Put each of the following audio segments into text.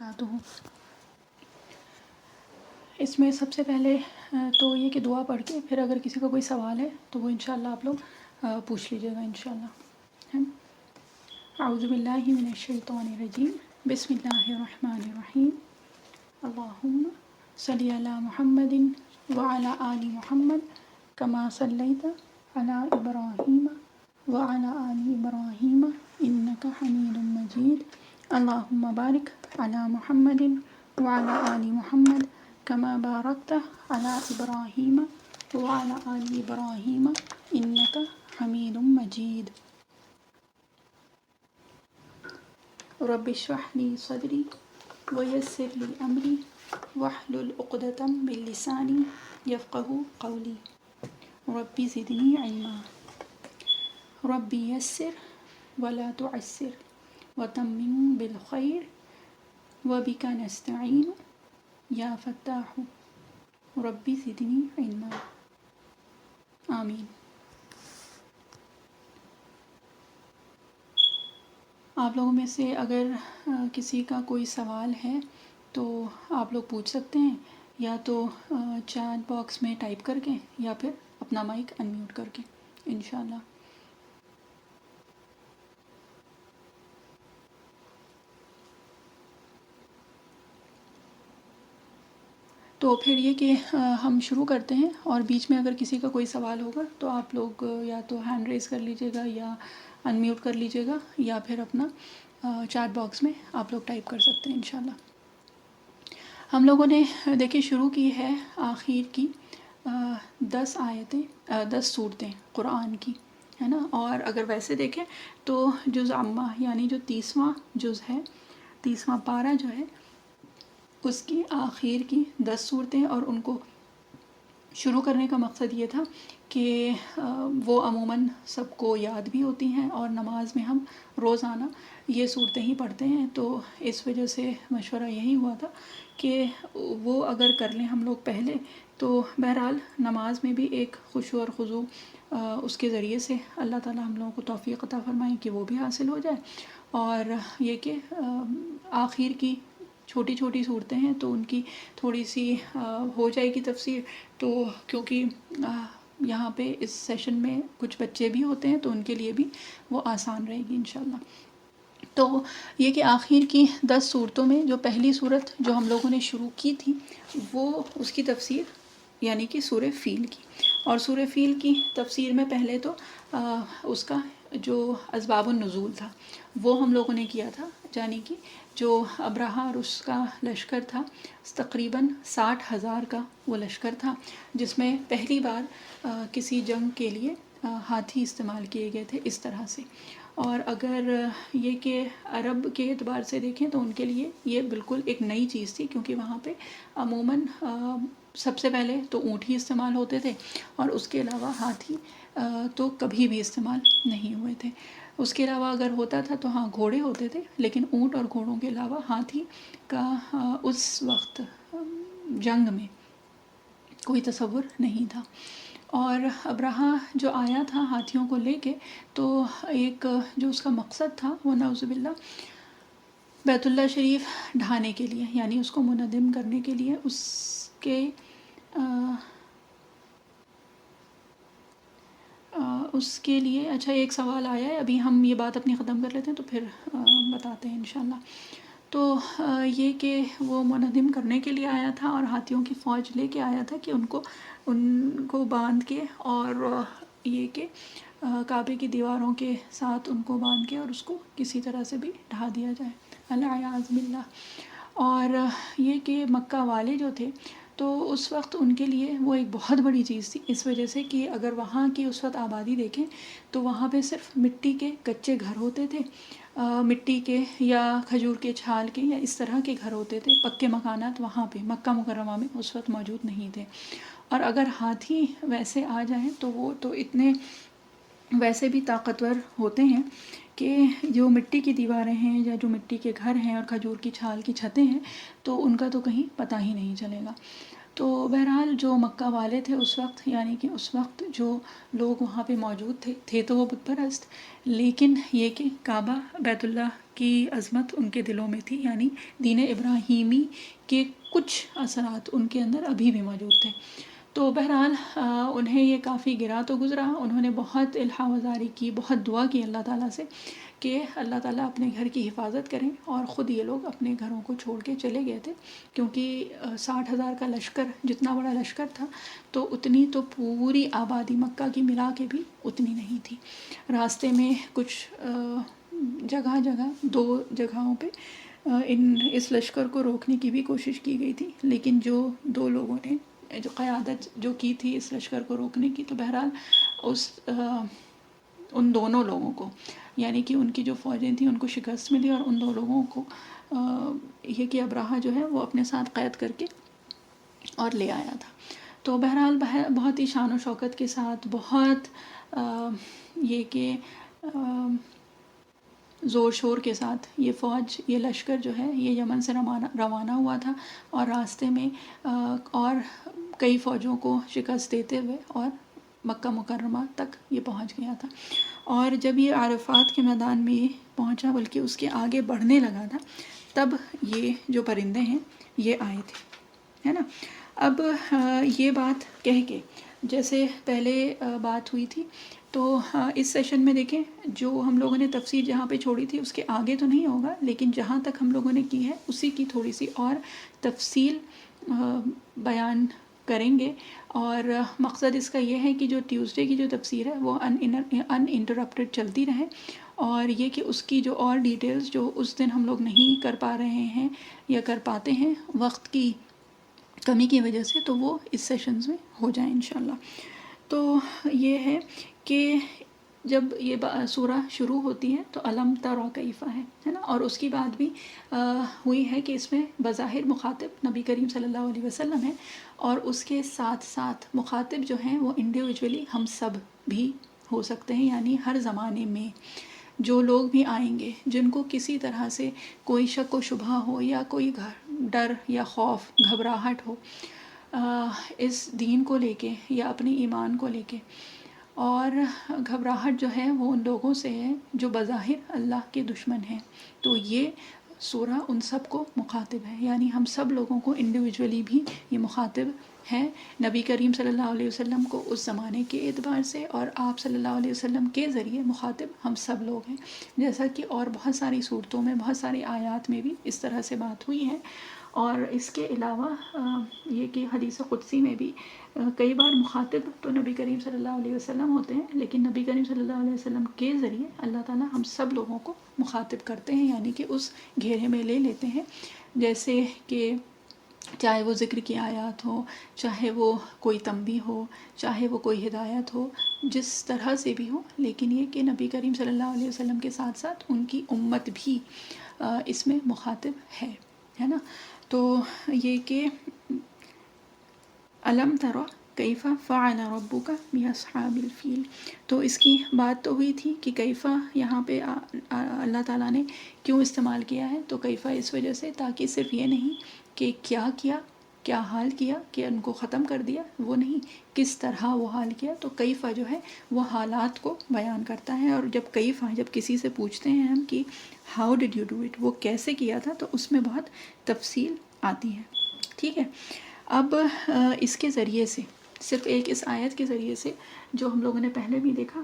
وبرکاتہ۔ اس میں سب سے پہلے تو یہ کہ دعا پڑھ کے پھر اگر کسی کا کوئی سوال ہے تو وہ انشاءاللہ آپ لوگ پوچھ لیجیے گا انشاءاللہ۔ اعوذ باللہ من الشیطان الرجیم، بسم اللہ الرحمن الرحیم۔ اللہم صلی علی محمد وعلی آل محمد کما صلیت علی ابراہیم وعلی آل ابراہیم انک حمید مجید۔ اللہم بارک علی محمد وعلی آل محمد کما بارکت علی ابراہیم وعلی آل ابراہیم انک حمید مجید۔ رب اشرح لی صدری ویسر لی امری واحلل عقدۃ من لسانی یفقہوا قولی۔ رب زدنی علما، رب یسر ولا تعسر وتمم بالخیر وبک نستعین یا فتاح رب زدنی علما، آمین۔ آپ لوگوں میں سے اگر کسی کا کوئی سوال ہے تو آپ لوگ پوچھ سکتے ہیں، یا تو چیٹ باکس میں ٹائپ کر کے یا پھر اپنا مائک انمیوٹ کر کے انشاءاللہ۔ تو پھر یہ کہ ہم شروع کرتے ہیں، اور بیچ میں اگر کسی کا کوئی سوال ہوگا تو آپ لوگ یا تو ہینڈ ریز کر لیجیے گا یا انمیوٹ کر لیجیے گا، یا پھر اپنا چیٹ باکس میں آپ لوگ ٹائپ کر سکتے ہیں انشاءاللہ۔ ہم لوگوں نے دیکھیں شروع کی ہے آخر کی 10 آیتیں 10 صورتیں قرآن کی، ہے نا۔ اور اگر ویسے دیکھیں تو جز عامہ یعنی جو 30واں جز ہے، 30واں پارہ جو ہے، اس کی آخر کی 10 صورتیں، اور ان کو شروع کرنے کا مقصد یہ تھا کہ وہ عموماً سب کو یاد بھی ہوتی ہیں، اور نماز میں ہم روزانہ یہ صورتیں ہی پڑھتے ہیں، تو اس وجہ سے مشورہ یہی ہوا تھا کہ وہ اگر کر لیں ہم لوگ پہلے تو بہرحال نماز میں بھی ایک خشوع اور خضوع اس کے ذریعے سے اللہ تعالیٰ ہم لوگوں کو توفیق عطا فرمائیں کہ وہ بھی حاصل ہو جائے، اور یہ کہ آخر کی چھوٹی چھوٹی صورتیں ہیں تو ان کی تھوڑی سی ہو جائے گی تفسیر، تو کیونکہ یہاں پہ اس سیشن میں کچھ بچے بھی ہوتے ہیں تو ان کے لیے بھی وہ آسان رہے گی انشاءاللہ۔ تو یہ کہ آخر کی 10 صورتوں میں جو پہلی صورت جو ہم لوگوں نے شروع کی تھی وہ اس کی تفسیر یعنی کہ سورہ فیل کی، اور سورہ فیل کی تفسیر میں پہلے تو اس کا جو اسباب النزول تھا وہ ہم لوگوں نے کیا تھا، یعنی کہ جو ابرہہ اور اس کا لشکر تھا تقریباً 60,000 کا وہ لشکر تھا، جس میں پہلی بار کسی جنگ کے لیے ہاتھی استعمال کیے گئے تھے اس طرح سے۔ اور اگر یہ کہ عرب کے اعتبار سے دیکھیں تو ان کے لیے یہ بالکل ایک نئی چیز تھی، کیونکہ وہاں پہ عموماً سب سے پہلے تو اونٹ ہی استعمال ہوتے تھے، اور اس کے علاوہ ہاتھی تو کبھی بھی استعمال نہیں ہوئے تھے۔ اس کے علاوہ اگر ہوتا تھا تو ہاں گھوڑے ہوتے تھے، لیکن اونٹ اور گھوڑوں کے علاوہ ہاتھی کا اس وقت جنگ میں کوئی تصور نہیں تھا۔ اور ابرہہ جو آیا تھا ہاتھیوں کو لے کے، تو ایک جو اس کا مقصد تھا وہ نعوذ باللہ بیت اللہ شریف ڈھانے کے لیے، یعنی اس کو منہدم کرنے کے لیے، اس کے لیے۔ اچھا ایک سوال آیا ہے، ابھی ہم یہ بات اپنی ختم کر لیتے ہیں تو پھر بتاتے ہیں انشاءاللہ۔ تو یہ کہ وہ منہدم کرنے کے لیے آیا تھا اور ہاتھیوں کی فوج لے کے آیا تھا کہ ان کو باندھ کے، اور یہ کہ کعبے کی دیواروں کے ساتھ ان کو باندھ کے اور اس کو کسی طرح سے بھی ڈھا دیا جائے، العیاذ باللہ۔ اور یہ کہ مکہ والے جو تھے تو اس وقت ان کے لیے وہ ایک بہت بڑی چیز تھی، اس وجہ سے کہ اگر وہاں کی اس وقت آبادی دیکھیں تو وہاں پہ صرف مٹی کے کچے گھر ہوتے تھے، مٹی کے یا کھجور کے چھال کے یا اس طرح کے گھر ہوتے تھے، پکے مکانات وہاں پہ مکہ مکرمہ میں اس وقت موجود نہیں تھے۔ اور اگر ہاتھی ویسے آ جائیں تو وہ تو اتنے ویسے بھی طاقتور ہوتے ہیں کہ جو مٹی کی دیواریں ہیں یا جو مٹی کے گھر ہیں اور کھجور کی چھال کی چھتیں ہیں تو ان کا تو کہیں پتہ ہی نہیں چلے گا۔ تو بہرحال جو مکہ والے تھے اس وقت، یعنی کہ اس وقت جو لوگ وہاں پہ موجود تھے تو وہ بت پرست، لیکن یہ کہ کعبہ بیت اللہ کی عظمت ان کے دلوں میں تھی، یعنی دین ابراہیمی کے کچھ اثرات ان کے اندر ابھی بھی موجود تھے۔ تو بہرحال انہیں یہ کافی گرا تو گزرا، انہوں نے بہت الحاح وزاری کی، بہت دعا کی اللہ تعالیٰ سے کہ اللہ تعالیٰ اپنے گھر کی حفاظت کریں، اور خود یہ لوگ اپنے گھروں کو چھوڑ کے چلے گئے تھے، کیونکہ 60,000 کا لشکر، جتنا بڑا لشکر تھا تو اتنی تو پوری آبادی مکہ کی ملا کے بھی اتنی نہیں تھی۔ راستے میں کچھ جگہ 2 جگہوں پہ اس لشکر کو روکنے کی بھی کوشش کی گئی تھی، لیکن جو 2 لوگوں نے جو قیادت جو کی تھی اس لشکر کو روکنے کی، تو بہرحال ان دونوں لوگوں کو، یعنی کہ ان کی جو فوجیں تھیں ان کو شکست ملی، اور ان 2 لوگوں کو یہ کہ ابراہہ جو ہے وہ اپنے ساتھ قید کر کے اور لے آیا تھا۔ تو بہرحال بہت ہی شان و شوکت کے ساتھ، بہت یہ کہ زور شور کے ساتھ یہ فوج، یہ لشکر جو ہے یہ یمن سے روانہ ہوا تھا، اور راستے میں اور کئی فوجوں کو شکست دیتے ہوئے اور مکہ مکرمہ تک یہ پہنچ گیا تھا۔ اور جب یہ عرفات کے میدان میں یہ پہنچا، بلکہ اس کے آگے بڑھنے لگا تھا، تب یہ جو پرندے ہیں یہ آئے تھے، ہے نا۔ اب یہ بات کہہ کے، جیسے پہلے بات ہوئی تھی، تو اس سیشن میں دیکھیں جو ہم لوگوں نے تفسیر جہاں پہ چھوڑی تھی اس کے آگے تو نہیں ہوگا، لیکن جہاں تک ہم لوگوں نے کی ہے اسی کی تھوڑی سی اور تفصیل بیان کریں گے۔ اور مقصد اس کا یہ ہے کہ جو ٹیوزڈے کی جو تفسیر ہے وہ ان انٹرپٹیڈ چلتی رہے، اور یہ کہ اس کی جو اور ڈیٹیلز جو اس دن ہم لوگ نہیں کر پا رہے ہیں یا کر پاتے ہیں وقت کی کمی کی وجہ سے، تو وہ اس سیشنز میں ہو جائیں انشاءاللہ۔ تو یہ ہے کہ جب یہ سورہ شروع ہوتی ہے تو علم تری کیف ہے نا، اور اس کی بات بھی ہوئی ہے کہ اس میں بظاہر مخاطب نبی کریم صلی اللہ علیہ وسلم ہے، اور اس کے ساتھ ساتھ مخاطب جو ہیں وہ انڈیویجولی ہم سب بھی ہو سکتے ہیں، یعنی ہر زمانے میں جو لوگ بھی آئیں گے جن کو کسی طرح سے کوئی شک و شبہ ہو، یا کوئی ڈر یا خوف، گھبراہٹ ہو اس دین کو لے کے یا اپنے ایمان کو لے کے، اور گھبراہٹ جو ہے وہ ان لوگوں سے ہے جو بظاہر اللہ کے دشمن ہیں، تو یہ سورہ ان سب کو مخاطب ہے، یعنی ہم سب لوگوں کو انڈیویجولی بھی یہ مخاطب ہے۔ نبی کریم صلی اللہ علیہ وسلم کو اس زمانے کے اعتبار سے، اور آپ صلی اللہ علیہ وسلم کے ذریعے مخاطب ہم سب لوگ ہیں، جیسا کہ اور بہت ساری صورتوں میں، بہت ساری آیات میں بھی اس طرح سے بات ہوئی ہے۔ اور اس کے علاوہ یہ کہ حدیث قدسی میں بھی کئی بار مخاطب تو نبی کریم صلی اللہ علیہ وسلم ہوتے ہیں، لیکن نبی کریم صلی اللہ علیہ وسلم کے ذریعے اللہ تعالیٰ ہم سب لوگوں کو مخاطب کرتے ہیں، یعنی کہ اس گھیرے میں لے لیتے ہیں، جیسے کہ چاہے وہ ذکر کی آیات ہو، چاہے وہ کوئی تنبیہ ہو، چاہے وہ کوئی ہدایت ہو، جس طرح سے بھی ہو، لیکن یہ کہ نبی کریم صلی اللہ علیہ وسلم کے ساتھ ساتھ ان کی امت بھی اس میں مخاطب ہے نا۔ تو یہ کہ علم تری کیف فعل ربک باصحاب الفیل، تو اس کی بات تو ہوئی تھی کہ کیفہ یہاں پہ اللہ تعالیٰ نے کیوں استعمال کیا ہے، تو کیفہ اس وجہ سے تاکہ صرف یہ نہیں کہ کیا حال کیا کہ ان کو ختم کر دیا، وہ نہیں، کس طرح وہ حال کیا، تو کیفہ جو ہے وہ حالات کو بیان کرتا ہے۔ اور جب کسی سے پوچھتے ہیں ہم کہ how did you do it, وہ کیسے کیا تھا، تو اس میں بہت تفصیل آتی ہے، ٹھیک ہے۔ اب اس کے ذریعے سے، صرف ایک اس آیت کے ذریعے سے جو ہم لوگوں نے پہلے بھی دیکھا،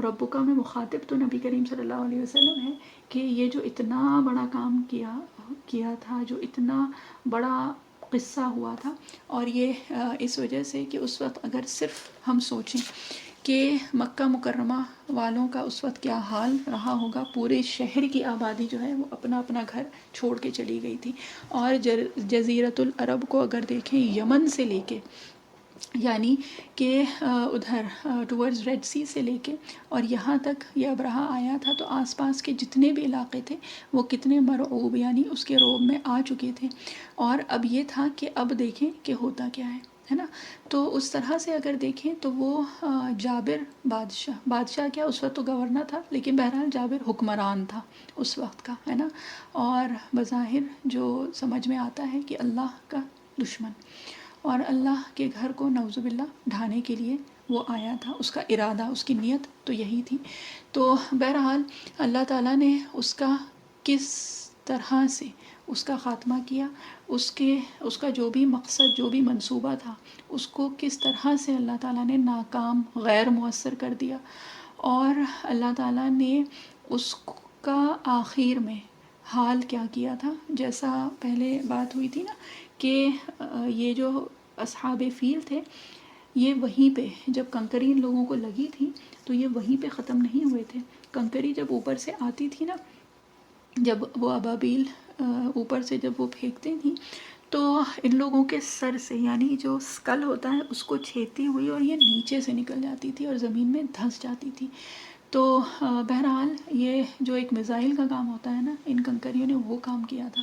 ربکا میں مخاطب تو نبی کریم صلی اللہ علیہ وسلم ہے، کہ یہ جو اتنا بڑا کام کیا تھا، جو اتنا بڑا قصہ ہوا تھا، اور یہ اس وجہ سے کہ اس وقت اگر صرف ہم سوچیں کہ مکہ مکرمہ والوں کا اس وقت کیا حال رہا ہوگا، پورے شہر کی آبادی جو ہے وہ اپنا اپنا گھر چھوڑ کے چلی گئی تھی، اور جزیرۃ العرب کو اگر دیکھیں یمن سے لے کے، یعنی کہ ادھر ٹورڈز ریڈ سی سے لے کے اور یہاں تک یہ ابرہہ آیا تھا، تو آس پاس کے جتنے بھی علاقے تھے وہ کتنے مرعوب، یعنی اس کے رعب میں آ چکے تھے، اور اب یہ تھا کہ اب دیکھیں کہ ہوتا کیا ہے نا۔ تو اس طرح سے اگر دیکھیں تو وہ جابر بادشاہ کیا، اس وقت تو گورنر تھا، لیکن بہرحال جابر حکمران تھا اس وقت کا، ہے نا۔ اور بظاہر جو سمجھ میں آتا ہے کہ اللہ کا دشمن، اور اللہ کے گھر کو نعوذ باللہ ڈھانے کے لیے وہ آیا تھا، اس کا ارادہ، اس کی نیت تو یہی تھی۔ تو بہرحال اللہ تعالیٰ نے اس کا کس طرح سے اس کا خاتمہ کیا، اس کا جو بھی مقصد، جو بھی منصوبہ تھا، اس کو کس طرح سے اللہ تعالیٰ نے ناکام، غیر مؤثر کر دیا، اور اللہ تعالیٰ نے اس کا آخر میں حال کیا کیا تھا۔ جیسا پہلے بات ہوئی تھی نا کہ یہ جو اصحاب فیل تھے، یہ وہیں پہ جب کنکری ان لوگوں کو لگی تھی تو یہ وہیں پہ ختم نہیں ہوئے تھے۔ کنکری جب اوپر سے آتی تھی نا، جب وہ ابابیل اوپر سے جب وہ پھینکتی تھیں تو ان لوگوں کے سر سے، یعنی جو اسکل ہوتا ہے، اس کو چھیدتی ہوئی اور یہ نیچے سے نکل جاتی تھی اور زمین میں دھنس جاتی تھی۔ تو بہرحال یہ جو ایک میزائل کا کام ہوتا ہے نا، ان کنکریوں نے وہ کام کیا تھا،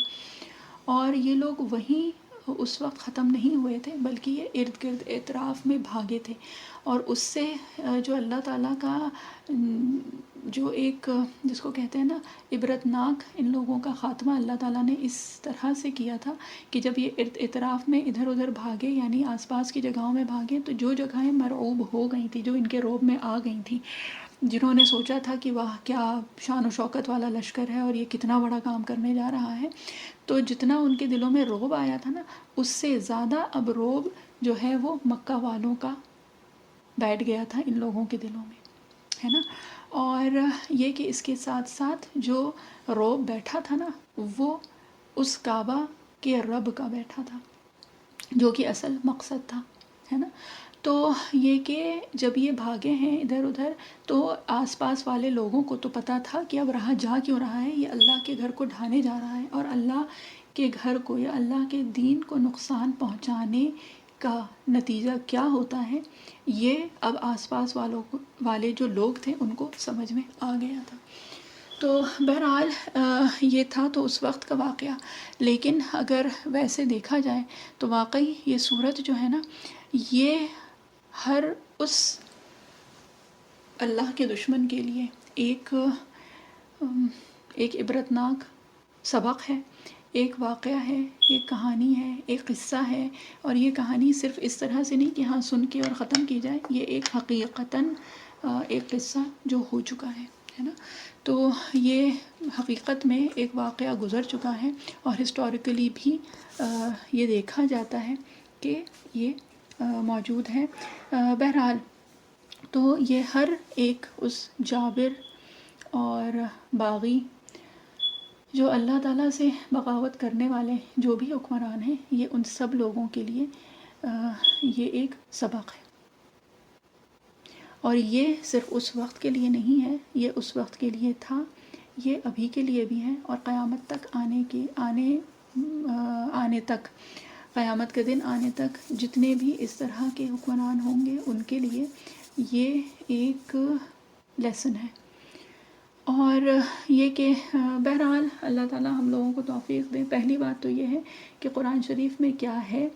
اور یہ لوگ وہیں اس وقت ختم نہیں ہوئے تھے، بلکہ یہ ارد گرد اطراف میں بھاگے تھے، اور اس سے جو اللہ تعالیٰ کا جو ایک جس کو کہتے ہیں نا عبرت ناک ان لوگوں کا خاتمہ اللہ تعالیٰ نے اس طرح سے کیا تھا کہ جب یہ اطراف میں ادھر ادھر بھاگے، یعنی آس پاس کی جگہوں میں بھاگے، تو جو جگہیں مرعوب ہو گئی تھیں، جو ان کے روب میں آ گئی تھیں، جنہوں نے سوچا تھا کہ واہ کیا شان و شوکت والا لشکر ہے اور یہ کتنا بڑا کام کرنے جا رہا ہے، تو جتنا ان کے دلوں میں رعب آیا تھا نا، اس سے زیادہ اب رعب جو ہے وہ مکہ والوں کا بیٹھ گیا تھا ان لوگوں کے دلوں میں، ہے نا۔ اور یہ کہ اس کے ساتھ ساتھ جو رعب بیٹھا تھا نا، وہ اس کعبہ کے رب کا بیٹھا تھا، جو کہ اصل مقصد تھا، ہے نا۔ تو یہ کہ جب یہ بھاگے ہیں ادھر ادھر، تو آس پاس والے لوگوں کو تو پتہ تھا کہ اب رہا جا کیوں رہا ہے، یہ اللہ کے گھر کو ڈھانے جا رہا ہے، اور اللہ کے گھر کو یا اللہ کے دین کو نقصان پہنچانے کا نتیجہ کیا ہوتا ہے، یہ اب آس پاس والے جو لوگ تھے ان کو سمجھ میں آ گیا تھا۔ تو بہرحال یہ تھا تو اس وقت کا واقعہ، لیکن اگر ویسے دیکھا جائے تو واقعی یہ صورت جو ہے نا، یہ ہر اس اللہ کے دشمن کے لیے ایک عبرتناک سبق ہے، ایک واقعہ ہے، ایک کہانی ہے، ایک قصہ ہے، اور یہ کہانی صرف اس طرح سے نہیں کہ ہاں سن کے اور ختم کی جائے، یہ ایک حقیقتاً ایک قصہ جو ہو چکا ہے نا۔ تو یہ حقیقت میں ایک واقعہ گزر چکا ہے، اور ہسٹوریکلی بھی یہ دیکھا جاتا ہے کہ یہ موجود ہے۔ بہرحال تو یہ ہر ایک اس جابر اور باغی جو اللہ تعالیٰ سے بغاوت کرنے والے جو بھی حکمران ہیں، یہ ان سب لوگوں کے لیے یہ ایک سبق ہے، اور یہ صرف اس وقت کے لیے نہیں ہے، یہ اس وقت کے لیے تھا، یہ ابھی کے لیے بھی ہے، اور قیامت تک آنے تک، قیامت کے دن آنے تک جتنے بھی اس طرح کے حکمران ہوں گے ان کے لیے یہ ایک لیسن ہے۔ اور یہ کہ بہرحال اللہ تعالیٰ ہم لوگوں کو توفیق دے۔ پہلی بات تو یہ ہے کہ قرآن شریف میں کیا ہے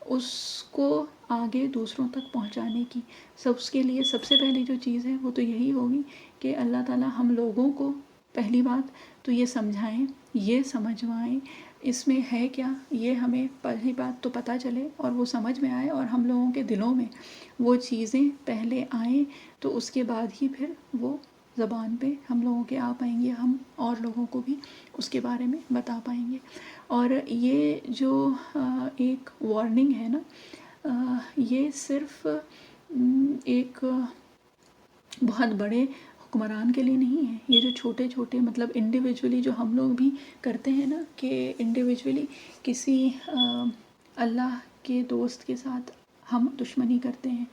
اس کو آگے دوسروں تک پہنچانے کی اس کے لیے سب سے پہلی جو چیز ہے وہ تو یہی ہوگی کہ اللہ تعالیٰ ہم لوگوں کو پہلی بات تو یہ سمجھائیں، یہ سمجھوائیں اس میں ہے کیا، یہ ہمیں پہلی بات تو پتہ چلے اور وہ سمجھ میں آئے، اور ہم لوگوں کے دلوں میں وہ چیزیں پہلے آئیں، تو اس کے بعد ہی پھر وہ زبان پہ ہم لوگوں کے آ پائیں گے، ہم اور لوگوں کو بھی اس کے بارے میں بتا پائیں گے۔ اور یہ جو ایک وارننگ ہے نا، یہ صرف ایک بہت بڑے حکمران کے لیے نہیں ہے، یہ جو چھوٹے چھوٹے مطلب انڈیویجولی جو ہم لوگ بھی کرتے ہیں نا، کہ انڈیویجولی کسی اللہ کے دوست کے ساتھ ہم دشمنی کرتے ہیں،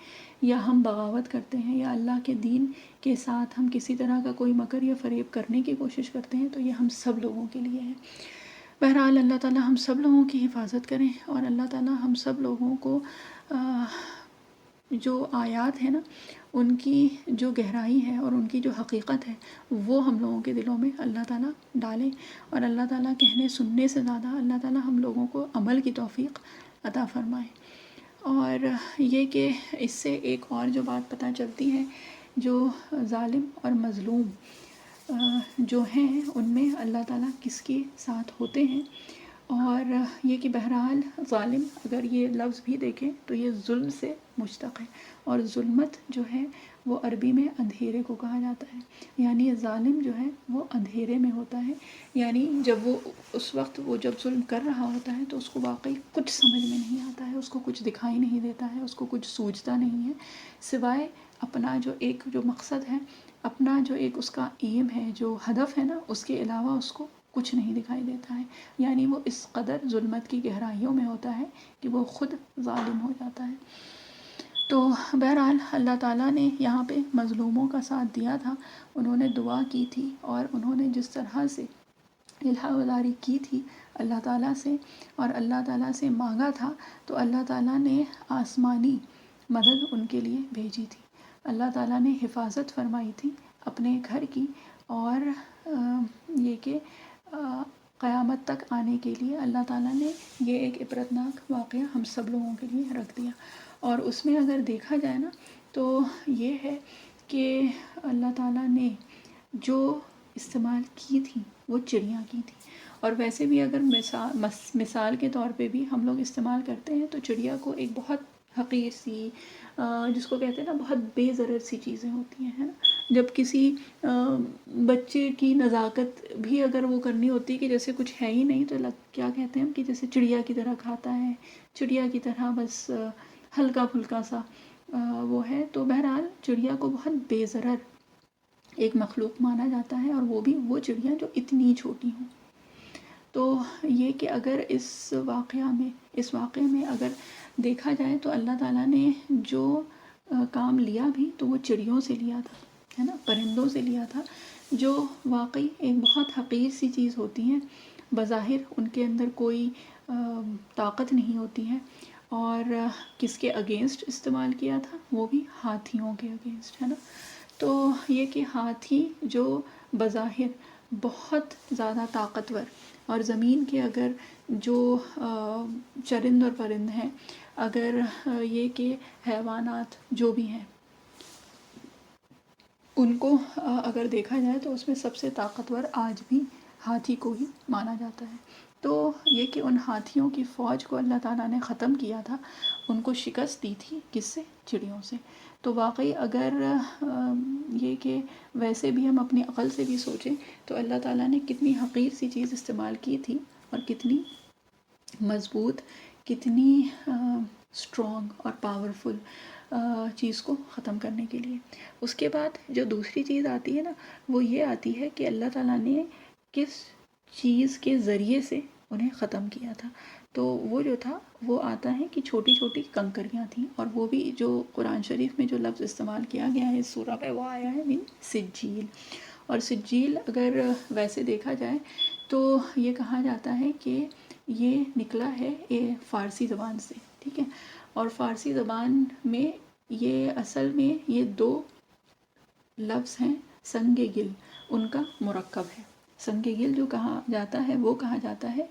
یا ہم بغاوت کرتے ہیں، یا اللہ کے دین کے ساتھ ہم کسی طرح کا کوئی مکر یا فریب کرنے کی کوشش کرتے ہیں، تو یہ ہم سب لوگوں کے لیے ہے۔ بہرحال اللہ تعالیٰ ہم سب لوگوں کی حفاظت کریں، اور اللہ تعالیٰ ہم سب لوگوں کو جو آیات ہیں نا ان کی جو گہرائی ہے اور ان کی جو حقیقت ہے وہ ہم لوگوں کے دلوں میں اللہ تعالیٰ ڈالیں، اور اللہ تعالیٰ کہنے سننے سے زیادہ اللہ تعالیٰ ہم لوگوں کو عمل کی توفیق عطا فرمائے۔ اور یہ کہ اس سے ایک اور جو بات پتہ چلتی ہے، جو ظالم اور مظلوم جو ہیں ان میں اللہ تعالیٰ کس کے ساتھ ہوتے ہیں، اور یہ کہ بہرحال ظالم اگر یہ لفظ بھی دیکھیں تو یہ ظلم سے مشتق ہے، اور ظلمت جو ہے وہ عربی میں اندھیرے کو کہا جاتا ہے، یعنی ظالم جو ہے وہ اندھیرے میں ہوتا ہے، یعنی جب وہ اس وقت وہ جب ظلم کر رہا ہوتا ہے تو اس کو واقعی کچھ سمجھ میں نہیں آتا ہے، اس کو کچھ دکھائی نہیں دیتا ہے، اس کو کچھ سوچتا نہیں ہے سوائے اپنا جو مقصد ہے، اپنا جو ایک اس کا ایم ہے، جو ہدف ہے نا، اس کے علاوہ اس کو کچھ نہیں دکھائی دیتا ہے، یعنی وہ اس قدر ظلمت کی گہرائیوں میں ہوتا ہے کہ وہ خود ظالم ہو جاتا ہے۔ تو بہرحال اللہ تعالیٰ نے یہاں پہ مظلوموں کا ساتھ دیا تھا، انہوں نے دعا کی تھی، اور انہوں نے جس طرح سے الہ برداری کی تھی اللہ تعالیٰ سے، اور اللہ تعالیٰ سے مانگا تھا، تو اللہ تعالیٰ نے آسمانی مدد ان کے لیے بھیجی تھی، اللہ تعالیٰ نے حفاظت فرمائی تھی اپنے گھر کی، اور یہ کہ قیامت تک آنے کے لیے اللہ تعالیٰ نے یہ ایک عبرتناک واقعہ ہم سب لوگوں کے لیے رکھ دیا۔ اور اس میں اگر دیکھا جائے نا تو یہ ہے کہ اللہ تعالیٰ نے جو استعمال کی تھی وہ چڑیاں کی تھی، اور ویسے بھی اگر مثال کے طور پہ بھی ہم لوگ استعمال کرتے ہیں تو چڑیا کو ایک بہت حقیر سی، جس کو کہتے ہیں نا بہت بے ضرر سی چیزیں ہوتی ہیں، ہے نا، جب کسی بچے کی نزاکت بھی اگر وہ کرنی ہوتی ہے کہ جیسے کچھ ہے ہی نہیں، تو کیا کہتے ہیں ہم کہ جیسے چڑیا کی طرح کھاتا ہے، چڑیا کی طرح بس ہلکا پھلکا سا وہ ہے، تو بہرحال چڑیا کو بہت بے ضرر ایک مخلوق مانا جاتا ہے، اور وہ بھی وہ چڑیاں جو اتنی چھوٹی ہوں۔ تو یہ کہ اگر اس واقعے میں اگر دیکھا جائے تو اللہ تعالیٰ نے جو کام لیا بھی تو وہ چڑیوں سے لیا تھا، ہے نا، پرندوں سے لیا تھا، جو واقعی ایک بہت حقیر سی چیز ہوتی ہیں، بظاہر ان کے اندر کوئی طاقت نہیں ہوتی ہے، اور کس کے اگینسٹ استعمال کیا تھا، وہ بھی ہاتھیوں کے اگینسٹ، ہے نا۔ تو یہ کہ ہاتھی جو بظاہر بہت زیادہ طاقتور، اور زمین کے اگر جو چرند اور پرند ہیں، اگر یہ کہ حیوانات جو بھی ہیں ان کو اگر دیکھا جائے تو اس میں سب سے طاقتور آج بھی ہاتھی کو ہی مانا جاتا ہے۔ تو یہ کہ ان ہاتھیوں کی فوج کو اللہ تعالیٰ نے ختم کیا تھا، ان کو شکست دی تھی، کس سے؟ چڑیوں سے۔ تو واقعی اگر یہ کہ ویسے بھی ہم اپنی عقل سے بھی سوچیں تو اللہ تعالیٰ نے کتنی حقیر سی چیز استعمال کی تھی، اور کتنی مضبوط، کتنی اسٹرانگ اور پاورفل چیز کو ختم کرنے کے لیے۔ اس کے بعد جو دوسری چیز آتی ہے نا، وہ یہ آتی ہے کہ اللہ تعالیٰ نے کس چیز کے ذریعے سے انہیں ختم کیا تھا۔ تو وہ جو تھا وہ آتا ہے کہ چھوٹی چھوٹی کنکریاں تھیں، اور وہ بھی جو قرآن شریف میں جو لفظ استعمال کیا گیا ہے اس سورہ میں وہ آیا ہے من سجیل، اور سجیل اگر ویسے دیکھا جائے تو یہ کہا جاتا ہے کہ یہ نکلا ہے فارسی زبان سے، ٹھیک ہے، اور فارسی زبان میں یہ اصل میں یہ دو لفظ ہیں، سنگ گل ان کا مرکب ہے۔ سنگ گل جو کہا جاتا ہے وہ کہا جاتا ہے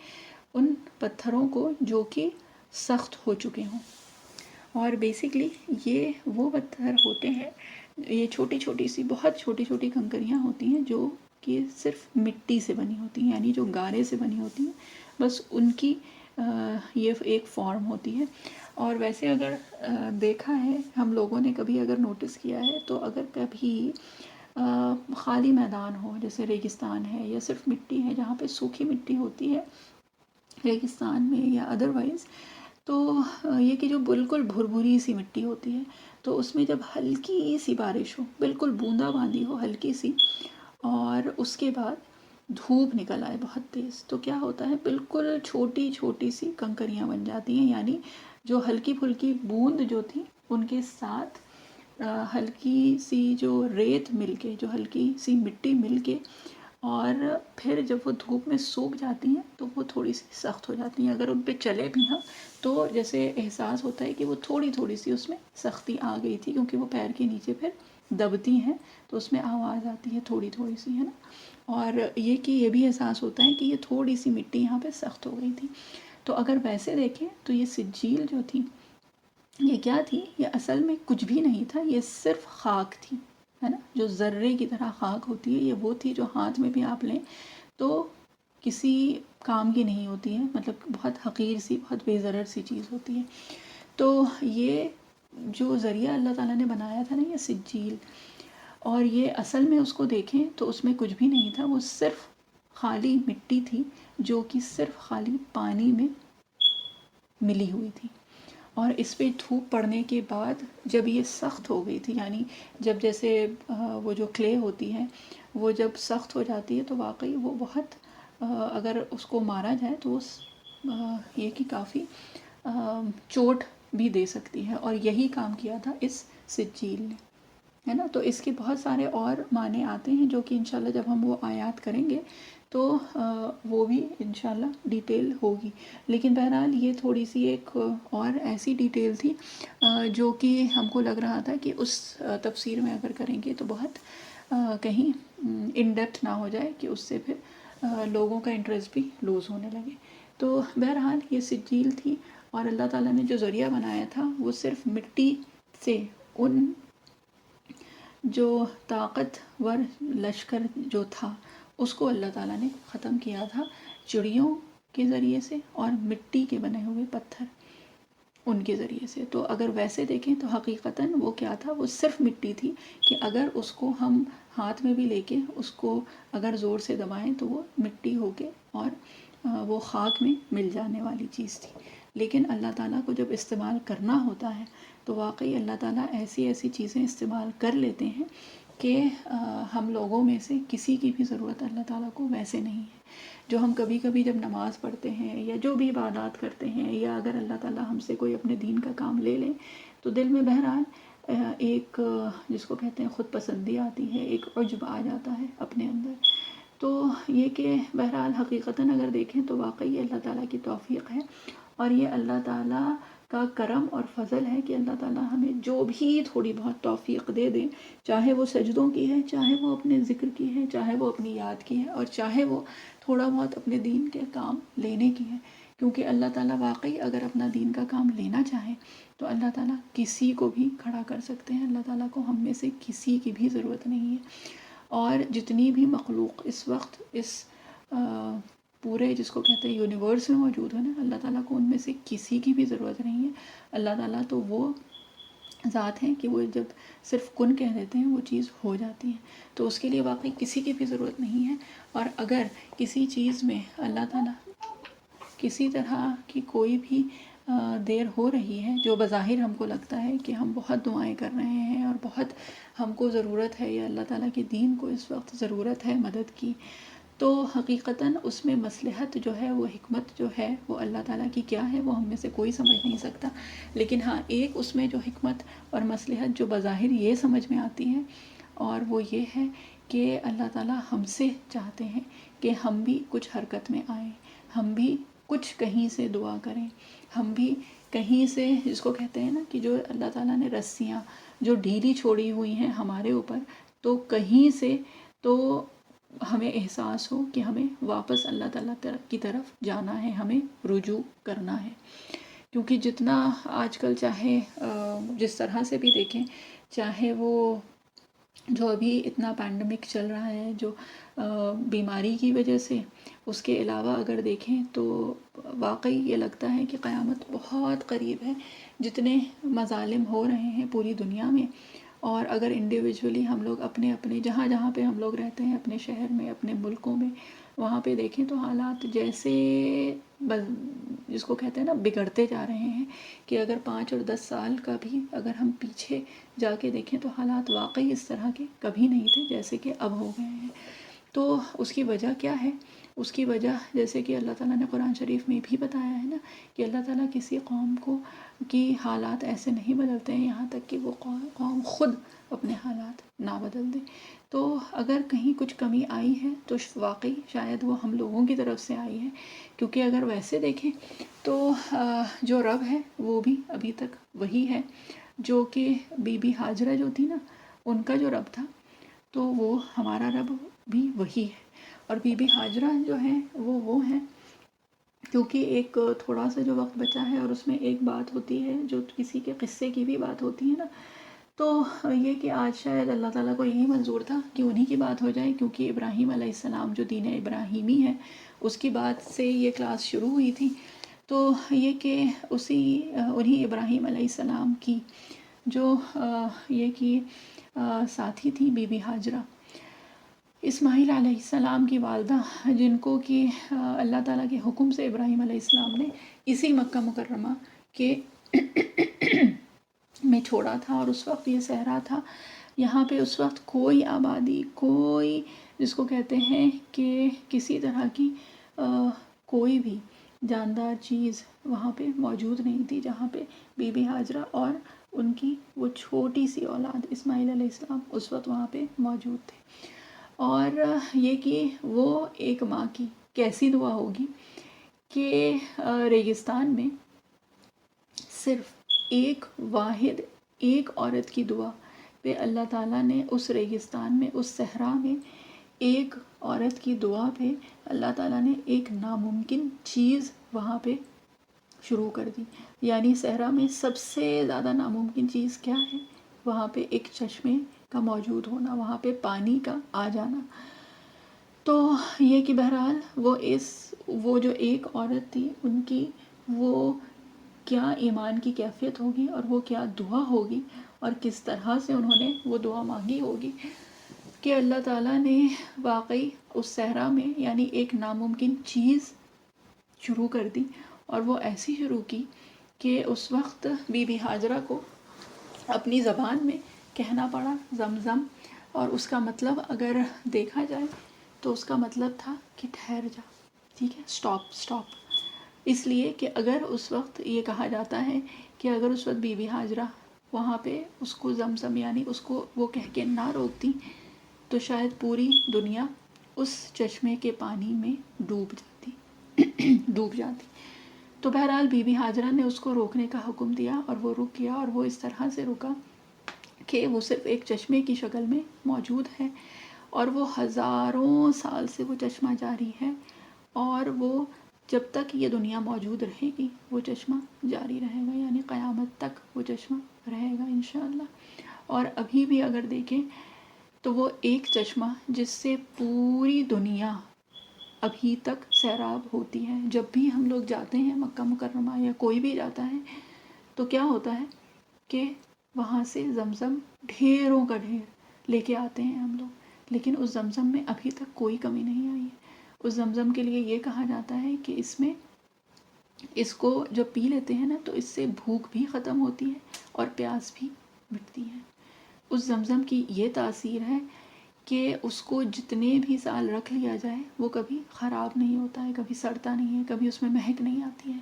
ان پتھروں کو جو کہ سخت ہو چکے ہوں، اور بیسکلی یہ وہ پتھر ہوتے ہیں، یہ چھوٹی چھوٹی سی بہت چھوٹی چھوٹی کنکریاں ہوتی ہیں جو کہ صرف مٹی سے بنی ہوتی ہیں، یعنی جو گارے سے بنی ہوتی ہیں، بس ان کی یہ ایک فارم ہوتی ہے۔ اور ویسے اگر دیکھا ہے ہم لوگوں نے کبھی اگر نوٹس کیا ہے تو اگر کبھی خالی میدان ہو جیسے ریگستان ہے یا صرف مٹی ہے، جہاں پہ سوکھی مٹی ہوتی ہے ریگستان میں یا ادروائز، تو یہ کہ جو بالکل بھربھری سی مٹی ہوتی ہے، تو اس میں جب ہلکی سی بارش ہو، بالکل بوندا باندی ہو ہلکی سی، اور اس کے بعد دھوپ نکل آئے بہت تیز، تو کیا ہوتا ہے بالکل چھوٹی چھوٹی سی کنکریاں بن جاتی ہیں، یعنی جو ہلکی پھلکی بوند جو تھی ان کے ساتھ ہلکی سی جو ریت مل کے، جو ہلکی سی مٹی مل کے، اور پھر جب وہ دھوپ میں سوکھ جاتی ہیں تو وہ تھوڑی سی سخت ہو جاتی ہیں، اگر ان پہ چلے بھی ہم تو جیسے احساس ہوتا ہے کہ وہ تھوڑی تھوڑی سی اس میں سختی آ گئی تھی، کیونکہ وہ پیر کے نیچے پھر دبتی ہیں تو اس میں آواز آتی ہے تھوڑی تھوڑی سی، ہے نا، اور یہ کہ یہ بھی احساس ہوتا ہے کہ یہ تھوڑی سی مٹی یہاں پہ سخت ہو گئی تھی۔ تو اگر ویسے دیکھیں تو یہ سجیل جو تھی یہ کیا تھی؟ یہ اصل میں کچھ بھی نہیں تھا، یہ صرف خاک تھی، ہے نا، جو ذرے کی طرح خاک ہوتی ہے، یہ وہ تھی جو ہاتھ میں بھی آپ لیں تو کسی کام کی نہیں ہوتی ہے، مطلب بہت حقیر سی، بہت بے ضرر سی چیز ہوتی ہے۔ تو یہ جو ذریعہ اللہ تعالیٰ نے بنایا تھا نا، یہ سجیل، اور یہ اصل میں اس کو دیکھیں تو اس میں کچھ بھی نہیں تھا، وہ صرف خالی مٹی تھی جو کہ صرف خالی پانی میں ملی ہوئی تھی، اور اس پہ دھوپ پڑنے کے بعد جب یہ سخت ہو گئی تھی، یعنی جب جیسے وہ جو کلے ہوتی ہے وہ جب سخت ہو جاتی ہے تو واقعی وہ بہت اگر اس کو مارا جائے تو وہ یہ کہ کافی چوٹ بھی دے سکتی ہے، اور یہی کام کیا تھا اس سجیل نے، ہے نا۔ تو اس کے بہت سارے اور معنی آتے ہیں جو کہ انشاءاللہ جب ہم وہ آیات کریں گے تو وہ بھی انشاءاللہ ڈیٹیل ہوگی، لیکن بہرحال یہ تھوڑی سی ایک اور ایسی ڈیٹیل تھی جو کہ ہم کو لگ رہا تھا کہ اس تفسیر میں اگر کریں گے تو بہت کہیں ان ڈیپتھ نہ ہو جائے کہ اس سے پھر لوگوں کا انٹرسٹ بھی لوز ہونے لگے۔ تو بہرحال یہ سجیل تھی، اور اللہ تعالیٰ نے جو ذریعہ بنایا تھا وہ صرف مٹی سے ان جو طاقتور لشکر جو تھا اس کو اللہ تعالیٰ نے ختم کیا تھا چڑیوں کے ذریعے سے اور مٹی کے بنے ہوئے پتھر ان کے ذریعے سے۔ تو اگر ویسے دیکھیں تو حقیقتاً وہ کیا تھا، وہ صرف مٹی تھی کہ اگر اس کو ہم ہاتھ میں بھی لے کے اس کو اگر زور سے دبائیں تو وہ مٹی ہو کے اور وہ خاک میں مل جانے والی چیز تھی۔ لیکن اللہ تعالیٰ کو جب استعمال کرنا ہوتا ہے تو واقعی اللہ تعالیٰ ایسی ایسی چیزیں استعمال کر لیتے ہیں کہ ہم لوگوں میں سے کسی کی بھی ضرورت اللہ تعالیٰ کو ویسے نہیں ہے۔ جو ہم کبھی کبھی جب نماز پڑھتے ہیں یا جو بھی عبادات کرتے ہیں، یا اگر اللہ تعالیٰ ہم سے کوئی اپنے دین کا کام لے لیں تو دل میں بہرحال ایک جس کو کہتے ہیں خود پسندی آتی ہے، ایک عجب آ جاتا ہے اپنے اندر۔ تو یہ کہ بہرحال حقیقتاً اگر دیکھیں تو واقعی اللہ تعالیٰ کی توفیق ہے، اور یہ اللہ تعالیٰ کا کرم اور فضل ہے کہ اللہ تعالیٰ ہمیں جو بھی تھوڑی بہت توفیق دے دیں، چاہے وہ سجدوں کی ہے، چاہے وہ اپنے ذکر کی ہے، چاہے وہ اپنی یاد کی ہے، اور چاہے وہ تھوڑا بہت اپنے دین کے کام لینے کی ہے، کیونکہ اللہ تعالیٰ واقعی اگر اپنا دین کا کام لینا چاہے تو اللہ تعالیٰ کسی کو بھی کھڑا کر سکتے ہیں۔ اللہ تعالیٰ کو ہم میں سے کسی کی بھی ضرورت نہیں ہے، اور جتنی بھی مخلوق اس وقت اس پورے جس کو کہتے ہیں یونیورس میں موجود ہے نا، اللہ تعالیٰ کو ان میں سے کسی کی بھی ضرورت نہیں ہے۔ اللہ تعالیٰ تو وہ ذات ہیں کہ وہ جب صرف کن کہہ دیتے ہیں وہ چیز ہو جاتی ہے، تو اس کے لیے واقعی کسی کی بھی ضرورت نہیں ہے۔ اور اگر کسی چیز میں اللہ تعالیٰ کسی طرح کی کوئی بھی دیر ہو رہی ہے جو بظاہر ہم کو لگتا ہے کہ ہم بہت دعائیں کر رہے ہیں اور بہت ہم کو ضرورت ہے، یا اللہ تعالیٰ کے دین کو اس وقت ضرورت ہے مدد کی، تو حقیقتاً اس میں مصلحت جو ہے، وہ حکمت جو ہے، وہ اللہ تعالیٰ کی کیا ہے وہ ہم میں سے کوئی سمجھ نہیں سکتا۔ لیکن ہاں ایک اس میں جو حکمت اور مصلحت جو بظاہر یہ سمجھ میں آتی ہے، اور وہ یہ ہے کہ اللہ تعالیٰ ہم سے چاہتے ہیں کہ ہم بھی کچھ حرکت میں آئیں، ہم بھی کچھ کہیں سے دعا کریں، ہم بھی کہیں سے جس کو کہتے ہیں نا کہ جو اللہ تعالیٰ نے رسیاں جو ڈھیلی چھوڑی ہوئی ہیں ہمارے اوپر، تو کہیں سے تو ہمیں احساس ہو کہ ہمیں واپس اللہ تعالیٰ کی طرف جانا ہے، ہمیں رجوع کرنا ہے۔ کیونکہ جتنا آج کل چاہے جس طرح سے بھی دیکھیں، چاہے وہ جو ابھی اتنا پینڈمک چل رہا ہے جو بیماری کی وجہ سے، اس کے علاوہ اگر دیکھیں تو واقعی یہ لگتا ہے کہ قیامت بہت قریب ہے۔ جتنے مظالم ہو رہے ہیں پوری دنیا میں، اور اگر انڈیویجولی ہم لوگ اپنے اپنے جہاں جہاں پہ ہم لوگ رہتے ہیں، اپنے شہر میں، اپنے ملکوں میں، وہاں پہ دیکھیں تو حالات جیسے جس کو کہتے ہیں نا بگڑتے جا رہے ہیں، کہ اگر 5 اور 10 سال کا بھی اگر ہم پیچھے جا کے دیکھیں تو حالات واقعی اس طرح کے کبھی نہیں تھے جیسے کہ اب ہو گئے ہیں۔ تو اس کی وجہ کیا ہے؟ اس کی وجہ جیسے کہ اللہ تعالیٰ نے قرآن شریف میں بھی بتایا ہے نا کہ اللہ تعالیٰ کسی قوم کو کی حالات ایسے نہیں بدلتے ہیں یہاں تک کہ وہ قوم خود اپنے حالات نہ بدل دے۔ تو اگر کہیں کچھ کمی آئی ہے تو واقعی شاید وہ ہم لوگوں کی طرف سے آئی ہے، کیونکہ اگر ویسے دیکھیں تو جو رب ہے وہ بھی ابھی تک وہی ہے جو کہ بی بی ہاجرہ جو تھی نا، ان کا جو رب تھا تو وہ ہمارا رب بھی وہی ہے۔ اور بی بی ہاجرہ جو ہیں وہ ہیں، کیونکہ ایک تھوڑا سا جو وقت بچا ہے اور اس میں ایک بات ہوتی ہے جو کسی کے قصے کی بھی بات ہوتی ہے نا، تو یہ کہ آج شاید اللہ تعالیٰ کو یہی منظور تھا کہ انہی کی بات ہو جائے، کیونکہ ابراہیم علیہ السلام جو دین ابراہیمی ہے اس کی بات سے یہ کلاس شروع ہوئی تھی. تو یہ کہ انہی ابراہیم علیہ السلام کی جو یہ کہ ساتھی تھی بی بی ہاجرہ، اسماعیل علیہ السلام کی والدہ، جن کو کہ اللہ تعالیٰ کے حکم سے ابراہیم علیہ السلام نے اسی مکہ مکرمہ کے میں چھوڑا تھا. اور اس وقت یہ صحرا تھا، یہاں پہ اس وقت کوئی آبادی، کوئی جس کو کہتے ہیں کہ کسی طرح کی کوئی بھی جاندار چیز وہاں پہ موجود نہیں تھی، جہاں پہ بی بی ہاجرہ اور ان کی وہ چھوٹی سی اولاد اسماعیل علیہ السلام اس وقت وہاں پہ موجود تھے. اور یہ کہ وہ ایک ماں کی کیسی دعا ہوگی کہ ریگستان میں صرف ایک واحد ایک عورت کی دعا پہ اللہ تعالیٰ نے اس ریگستان میں، اس صحرا میں ایک عورت کی دعا پہ اللہ تعالیٰ نے ایک ناممکن چیز وہاں پہ شروع کر دی. یعنی صحرا میں سب سے زیادہ ناممکن چیز کیا ہے؟ وہاں پہ ایک چشمے کا موجود ہونا، وہاں پہ پانی کا آ جانا. تو یہ کہ بہرحال وہ جو ایک عورت تھی، ان کی وہ کیا ایمان کی کیفیت ہوگی اور وہ کیا دعا ہوگی اور کس طرح سے انہوں نے وہ دعا مانگی ہوگی کہ اللہ تعالیٰ نے واقعی اس صحرا میں یعنی ایک ناممکن چیز شروع کر دی. اور وہ ایسی شروع کی کہ اس وقت بی بی ہاجرہ کو اپنی زبان میں کہنا پڑا زمزم، اور اس کا مطلب اگر دیکھا جائے تو اس کا مطلب تھا کہ ٹھہر جا، ٹھیک ہے، سٹاپ. اس لیے کہ اگر اس وقت یہ کہا جاتا ہے کہ اگر اس وقت بی بی ہاجرہ وہاں پہ اس کو زمزم یعنی اس کو وہ کہہ کے نہ روکتی تو شاید پوری دنیا اس چشمے کے پانی میں ڈوب جاتی. تو بہرحال بی بی ہاجرہ نے اس کو روکنے کا حکم دیا اور وہ رک گیا، اور وہ اس طرح سے رکا کہ وہ صرف ایک چشمے کی شکل میں موجود ہے، اور وہ ہزاروں سال سے وہ چشمہ جاری ہے، اور وہ جب تک یہ دنیا موجود رہے گی وہ چشمہ جاری رہے گا، یعنی قیامت تک وہ چشمہ رہے گا انشاءاللہ. اور ابھی بھی اگر دیکھیں تو وہ ایک چشمہ جس سے پوری دنیا ابھی تک سیراب ہوتی ہے. جب بھی ہم لوگ جاتے ہیں مکہ مکرمہ یا کوئی بھی جاتا ہے تو کیا ہوتا ہے کہ وہاں سے زمزم ڈھیروں کا ڈھیر لے کے آتے ہیں ہم لوگ، لیکن اس زمزم میں ابھی تک کوئی کمی نہیں آئی ہے. اس زمزم کے لیے یہ کہا جاتا ہے کہ اس کو جب پی لیتے ہیں نا تو اس سے بھوک بھی ختم ہوتی ہے اور پیاس بھی مٹتی ہے. اس زمزم کی یہ تاثیر ہے کہ اس کو جتنے بھی سال رکھ لیا جائے وہ کبھی خراب نہیں ہوتا ہے، کبھی سڑتا نہیں ہے، کبھی اس میں مہک نہیں آتی ہے،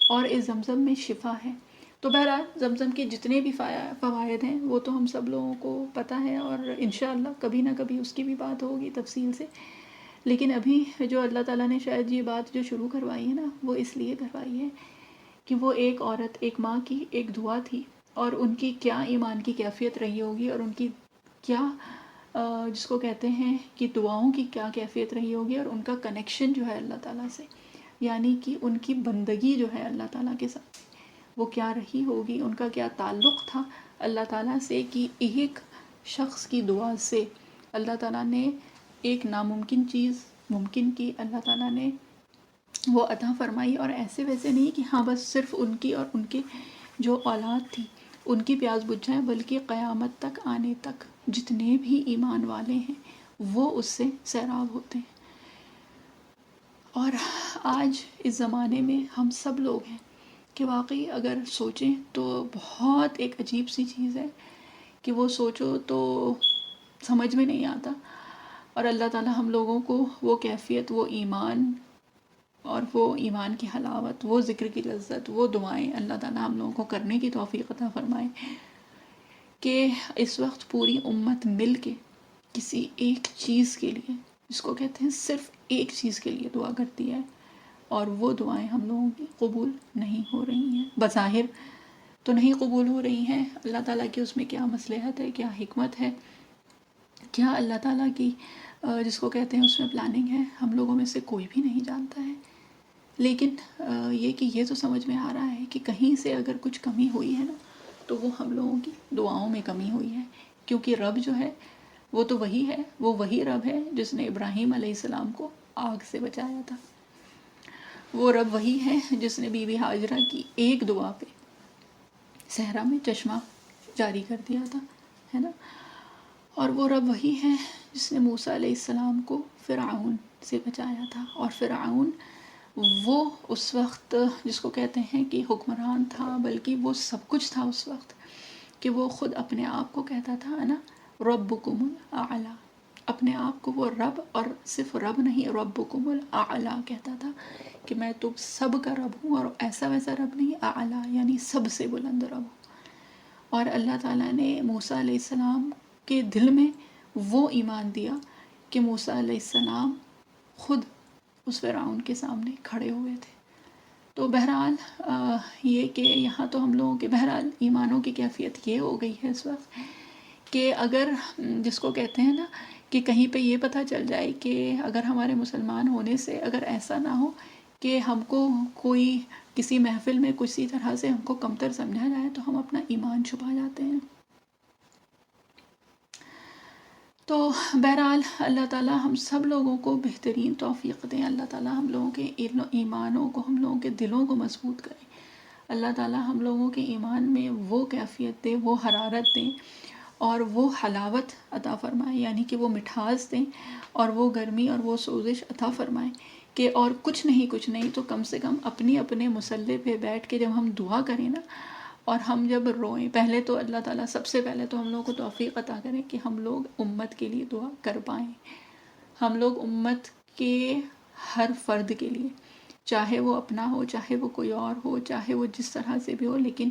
اور اس زمزم میں شفا ہے. تو بہرحال زمزم کے جتنے بھی فوائد ہیں وہ تو ہم سب لوگوں کو پتہ ہے، اور انشاءاللہ کبھی نہ کبھی اس کی بھی بات ہوگی تفصیل سے. لیکن ابھی جو اللہ تعالیٰ نے شاید یہ بات جو شروع کروائی ہے نا وہ اس لیے کروائی ہے کہ وہ ایک عورت، ایک ماں کی ایک دعا تھی، اور ان کی کیا ایمان کی کیفیت رہی ہوگی، اور ان کی کیا جس کو کہتے ہیں کہ دعاؤں کی کیا کیفیت رہی ہوگی، اور ان کا کنیکشن جو ہے اللہ تعالیٰ سے، یعنی کہ ان کی بندگی جو ہے اللہ تعالیٰ کے ساتھ وہ کیا رہی ہوگی، ان کا کیا تعلق تھا اللہ تعالیٰ سے کہ ایک شخص کی دعا سے اللہ تعالیٰ نے ایک ناممکن چیز ممکن کی، اللہ تعالیٰ نے وہ عطا فرمائی. اور ایسے ویسے نہیں کہ ہاں بس صرف ان کی اور ان کے جو اولاد تھی ان کی پیاس بجھ جائے، بلکہ قیامت تک آنے تک جتنے بھی ایمان والے ہیں وہ اس سے سیراب ہوتے ہیں. اور آج اس زمانے میں ہم سب لوگ ہیں کہ واقعی اگر سوچیں تو بہت ایک عجیب سی چیز ہے کہ وہ سوچو تو سمجھ میں نہیں آتا. اور اللہ تعالیٰ ہم لوگوں کو وہ کیفیت، وہ ایمان اور وہ ایمان کی حلاوت، وہ ذکر کی لذت، وہ دعائیں اللہ تعالیٰ ہم لوگوں کو کرنے کی توفیق عطا فرمائے کہ اس وقت پوری امت مل کے کسی ایک چیز کے لیے، جس کو کہتے ہیں صرف ایک چیز کے لیے دعا کرتی ہے، اور وہ دعائیں ہم لوگوں کی قبول نہیں ہو رہی ہیں. بظاہر تو نہیں قبول ہو رہی ہیں، اللہ تعالیٰ کی اس میں کیا مصلحت ہے، کیا حکمت ہے، کیا اللہ تعالیٰ کی جس کو کہتے ہیں اس میں پلاننگ ہے، ہم لوگوں میں سے کوئی بھی نہیں جانتا ہے. لیکن یہ کہ یہ تو سمجھ میں آ رہا ہے کہ کہیں سے اگر کچھ کمی ہوئی ہے نا تو وہ ہم لوگوں کی دعاؤں میں کمی ہوئی ہے، کیونکہ رب جو ہے وہ تو وہی ہے، وہ وہی رب ہے جس نے ابراہیم علیہ السلام کو آگ سے بچایا تھا، وہ رب وہی ہے جس نے بی بی ہاجرہ کی ایک دعا پہ صحرا میں چشمہ جاری کر دیا تھا، ہے نا، اور وہ رب وہی ہے جس نے موسیٰ علیہ السلام کو فرعون سے بچایا تھا، اور فرعون وہ اس وقت جس کو کہتے ہیں کہ حکمران تھا، بلکہ وہ سب کچھ تھا اس وقت، کہ وہ خود اپنے آپ کو کہتا تھا انا ربکم الاعلی، اپنے آپ کو وہ رب، اور صرف رب نہیں، ربکم الاعلی کہتا تھا کہ میں تم سب کا رب ہوں، اور ایسا ویسا رب نہیں، اعلی یعنی سب سے بلند رب ہوں۔ اور اللہ تعالیٰ نے موسیٰ علیہ السلام کے دل میں وہ ایمان دیا کہ موسیٰ علیہ السلام خود اس فرعون کے سامنے کھڑے ہوئے تھے۔ تو بہرحال یہ کہ یہاں تو ہم لوگوں کے بہرحال ایمانوں کی کیفیت یہ ہو گئی ہے اس وقت کہ اگر جس کو کہتے ہیں نا کہ کہیں پہ یہ پتہ چل جائے کہ اگر ہمارے مسلمان ہونے سے اگر ایسا نہ ہو کہ ہم کو کوئی کسی محفل میں کسی طرح سے ہم کو کمتر سمجھا جائے تو ہم اپنا ایمان چھپا جاتے ہیں۔ تو بہرحال اللہ تعالیٰ ہم سب لوگوں کو بہترین توفیق دیں، اللہ تعالیٰ ہم لوگوں کے ایمانوں کو، ہم لوگوں کے دلوں کو مضبوط کریں، اللہ تعالیٰ ہم لوگوں کے ایمان میں وہ کیفیت دے، وہ حرارت دیں اور وہ حلاوت عطا فرمائے، یعنی کہ وہ مٹھاس دیں اور وہ گرمی اور وہ سوزش عطا فرمائے کہ اور کچھ نہیں تو کم سے کم اپنے مصلے پہ بیٹھ کے جب ہم دعا کریں نا، اور ہم جب روئیں، پہلے تو اللہ تعالیٰ سب سے پہلے تو ہم لوگوں کو توفیق عطا کریں کہ ہم لوگ امت کے لیے دعا کر پائیں، ہم لوگ امت کے ہر فرد کے لیے، چاہے وہ اپنا ہو، چاہے وہ کوئی اور ہو، چاہے وہ جس طرح سے بھی ہو، لیکن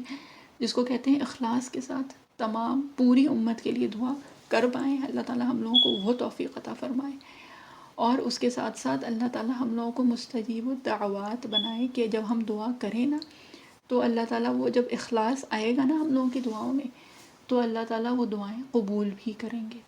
جس کو کہتے ہیں اخلاص کے ساتھ تمام پوری امت کے لیے دعا کر پائیں۔ اللہ تعالیٰ ہم لوگوں کو وہ توفیق عطا فرمائے، اور اس کے ساتھ ساتھ اللہ تعالیٰ ہم لوگوں کو مستجیب الدعوات بنائے کہ جب ہم دعا کریں نا تو اللہ تعالیٰ وہ جب اخلاص آئے گا نا ہم لوگوں کی دعاؤں میں تو اللہ تعالیٰ وہ دعائیں قبول بھی کریں گے۔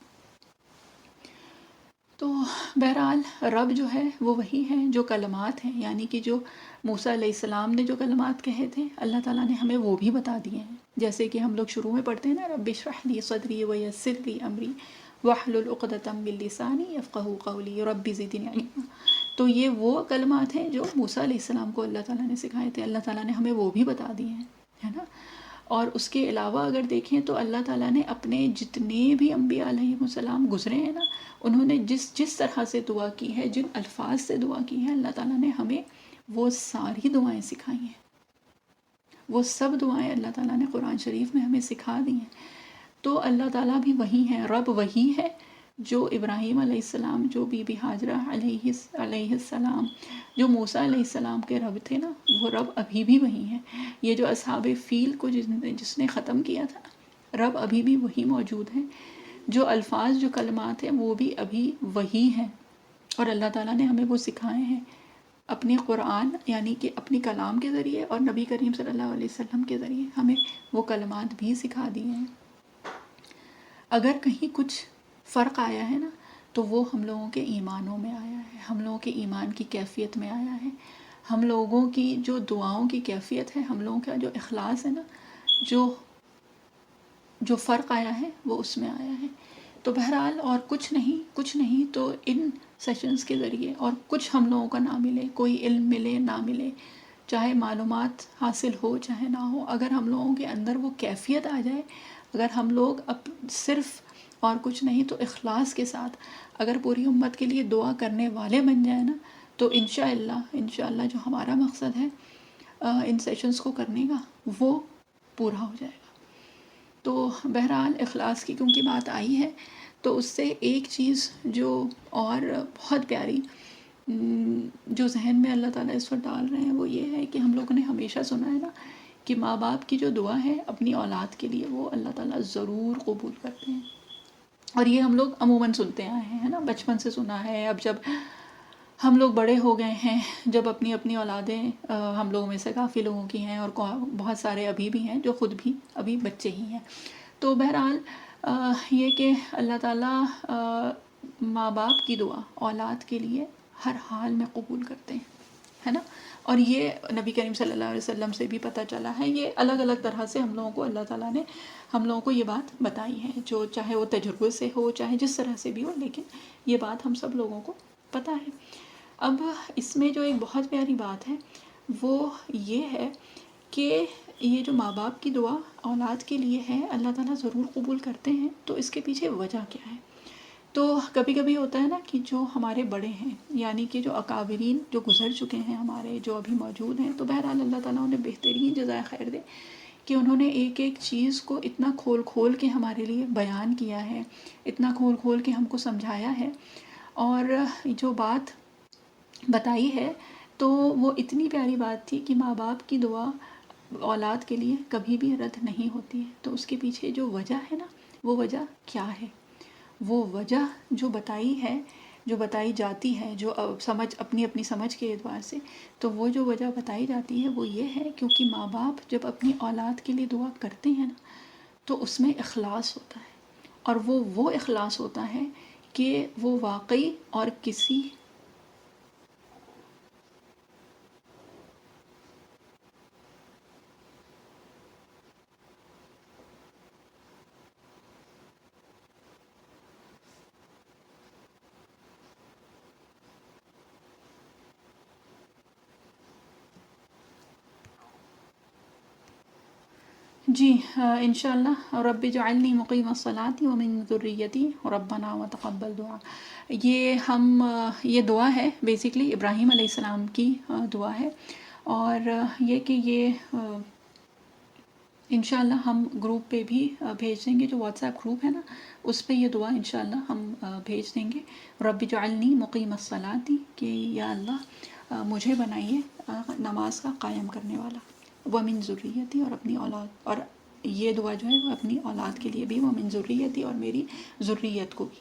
تو بہرحال رب جو ہے وہ وہی ہے جو کلمات ہیں، یعنی کہ جو موسیٰ علیہ السلام نے جو کلمات کہے تھے اللہ تعالیٰ نے ہمیں وہ بھی بتا دیے ہیں، جیسے کہ ہم لوگ شروع میں پڑھتے ہیں نا رب اشرح لی صدری ویسر لی امری واحلل عقدۃ من لسانی یفقہوا قولی رب زدنی علما۔ تو یہ وہ کلمات ہیں جو موسیٰ علیہ السلام کو اللہ تعالیٰ نے سکھائے تھے، اللہ تعالیٰ نے ہمیں وہ بھی بتا دیے ہیں، ہے نا۔ اور اس کے علاوہ اگر دیکھیں تو اللہ تعالیٰ نے اپنے جتنے بھی انبیاء علیہ السلام گزرے ہیں نا، انہوں نے جس طرح سے دعا کی ہے، جن الفاظ سے دعا کی ہے، اللہ تعالیٰ نے ہمیں وہ ساری دعائیں سکھائی ہیں، وہ سب دعائیں اللہ تعالیٰ نے قرآن شریف میں ہمیں سکھا دی ہیں۔ تو اللہ تعالیٰ بھی وہی ہے، رب وہی ہے جو ابراہیم علیہ السلام، جو بی بی ہاجرہ علیہ السلام، جو موسیٰ علیہ السلام کے رب تھے نا، وہ رب ابھی بھی وہی ہیں۔ یہ جو اصحاب فیل کو جس نے ختم کیا تھا، رب ابھی بھی وہی موجود ہیں، جو الفاظ جو کلمات ہیں وہ بھی ابھی وہی ہیں، اور اللہ تعالیٰ نے ہمیں وہ سکھائے ہیں اپنے قرآن یعنی کہ اپنی کلام کے ذریعے، اور نبی کریم صلی اللہ علیہ وسلم کے ذریعے ہمیں وہ کلمات بھی سکھا دیے ہیں۔ اگر کہیں کچھ فرق آیا ہے نا تو وہ ہم لوگوں کے ایمانوں میں آیا ہے، ہم لوگوں کے ایمان کی کیفیت میں آیا ہے، ہم لوگوں کی جو دعاؤں کی کیفیت ہے، ہم لوگوں کا جو اخلاص ہے نا، جو فرق آیا ہے وہ اس میں آیا ہے۔ تو بہرحال اور کچھ نہیں تو ان سیشنز کے ذریعے، اور کچھ ہم لوگوں کا نہ ملے، کوئی علم ملے نہ ملے، چاہے معلومات حاصل ہو چاہے نہ ہو، اگر ہم لوگوں کے اندر وہ کیفیت آ جائے، اگر ہم لوگ صرف اور کچھ نہیں تو اخلاص کے ساتھ اگر پوری امت کے لیے دعا کرنے والے بن جائیں نا، تو انشاءاللہ جو ہمارا مقصد ہے ان سیشنز کو کرنے کا وہ پورا ہو جائے گا۔ تو بہرحال اخلاص کی کیونکہ بات آئی ہے تو اس سے ایک چیز جو اور بہت پیاری جو ذہن میں اللہ تعالیٰ اس وقت ڈال رہے ہیں وہ یہ ہے کہ ہم لوگوں نے ہمیشہ سنا ہے نا کہ ماں باپ کی جو دعا ہے اپنی اولاد کے لیے وہ اللہ تعالیٰ ضرور قبول کرتے ہیں، اور یہ ہم لوگ عموماً سنتے آئے ہیں نا، بچپن سے سنا ہے۔ اب جب ہم لوگ بڑے ہو گئے ہیں، جب اپنی اولادیں ہم لوگوں میں سے کافی لوگوں کی ہیں اور بہت سارے ابھی بھی ہیں جو خود بھی ابھی بچے ہی ہیں، تو بہرحال یہ کہ اللہ تعالیٰ ماں باپ کی دعا اولاد کے لیے ہر حال میں قبول کرتے ہیں، ہے نا. اور یہ نبی کریم صلی اللہ علیہ وسلم سے بھی پتہ چلا ہے. یہ الگ الگ طرح سے ہم لوگوں کو اللہ تعالیٰ نے ہم لوگوں کو یہ بات بتائی ہے، جو چاہے وہ تجربے سے ہو، چاہے جس طرح سے بھی ہو، لیکن یہ بات ہم سب لوگوں کو پتہ ہے. اب اس میں جو ایک بہت پیاری بات ہے وہ یہ ہے کہ یہ جو ماں باپ کی دعا اولاد کے لیے ہے اللہ تعالیٰ ضرور قبول کرتے ہیں. تو اس کے پیچھے وجہ کیا ہے؟ تو کبھی کبھی ہوتا ہے نا کہ جو ہمارے بڑے ہیں، یعنی کہ جو اکابرین جو گزر چکے ہیں ہمارے، جو ابھی موجود ہیں، تو بہرحال اللہ تعالیٰ انہیں بہترین جزائے خیر دے کہ انہوں نے ایک ایک چیز کو اتنا کھول کھول کے ہمارے لیے بیان کیا ہے، اتنا کھول کھول کے ہم کو سمجھایا ہے، اور جو بات بتائی ہے تو وہ اتنی پیاری بات تھی کہ ماں باپ کی دعا اولاد کے لیے کبھی بھی رد نہیں ہوتی ہے. تو اس کے پیچھے جو وجہ ہے نا، وہ وجہ کیا ہے؟ وہ وجہ جو بتائی ہے، جو بتائی جاتی ہے، جو سمجھ اپنی اپنی سمجھ کے اعتبار سے، تو وہ جو وجہ بتائی جاتی ہے وہ یہ ہے کیونکہ ماں باپ جب اپنی اولاد کے لیے دعا کرتے ہیں نا تو اس میں اخلاص ہوتا ہے، اور وہ اخلاص ہوتا ہے کہ وہ واقعی اور کسی جی انشاءاللہ. رب اجعلنی مقیم الصلاۃ ومن ذریتی ربنا وتقبل دعا. یہ دعا ہے بیسکلی ابراہیم علیہ السلام کی دعا ہے، اور یہ کہ یہ انشاءاللہ ہم گروپ پہ بھی بھیج دیں گے. جو واٹس ایپ گروپ ہے نا اس پہ یہ دعا انشاءاللہ ہم بھیج دیں گے. رب اجعلنی مقیم الصلاۃ، کہ یا اللہ مجھے بنائیے نماز کا قائم کرنے والا، ومن ذریتی، اور اپنی اولاد، اور یہ دعا جو ہے وہ اپنی اولاد کے لیے بھی، ومن ذریتی، اور میری ذریت کو بھی.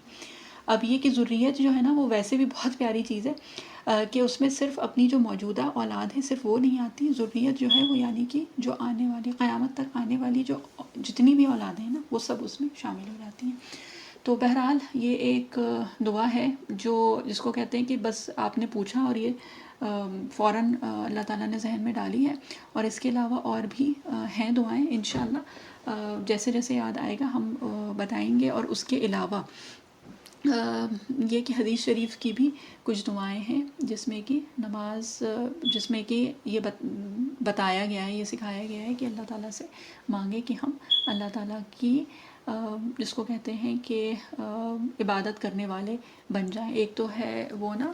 اب یہ کہ ذریت جو ہے نا وہ ویسے بھی بہت پیاری چیز ہے کہ اس میں صرف اپنی جو موجودہ اولاد ہے صرف وہ نہیں آتی. ذریت جو ہے وہ یعنی کہ جو آنے والی قیامت تک آنے والی جو جتنی بھی اولاد ہیں نا وہ سب اس میں شامل ہو جاتی ہیں. تو بہرحال یہ ایک دعا ہے جو جس کو کہتے ہیں کہ بس آپ نے پوچھا اور یہ فوراً اللہ تعالیٰ نے ذہن میں ڈالی ہے. اور اس کے علاوہ اور بھی ہیں دعائیں انشاءاللہ جیسے جیسے یاد آئے گا ہم بتائیں گے. اور اس کے علاوہ یہ کہ حدیث شریف کی بھی کچھ دعائیں ہیں جس میں کہ نماز، جس میں کہ یہ بتایا گیا ہے، یہ سکھایا گیا ہے کہ اللہ تعالیٰ سے مانگے کہ ہم اللہ تعالیٰ کی جس کو کہتے ہیں کہ عبادت کرنے والے بن جائیں. ایک تو ہے وہ نا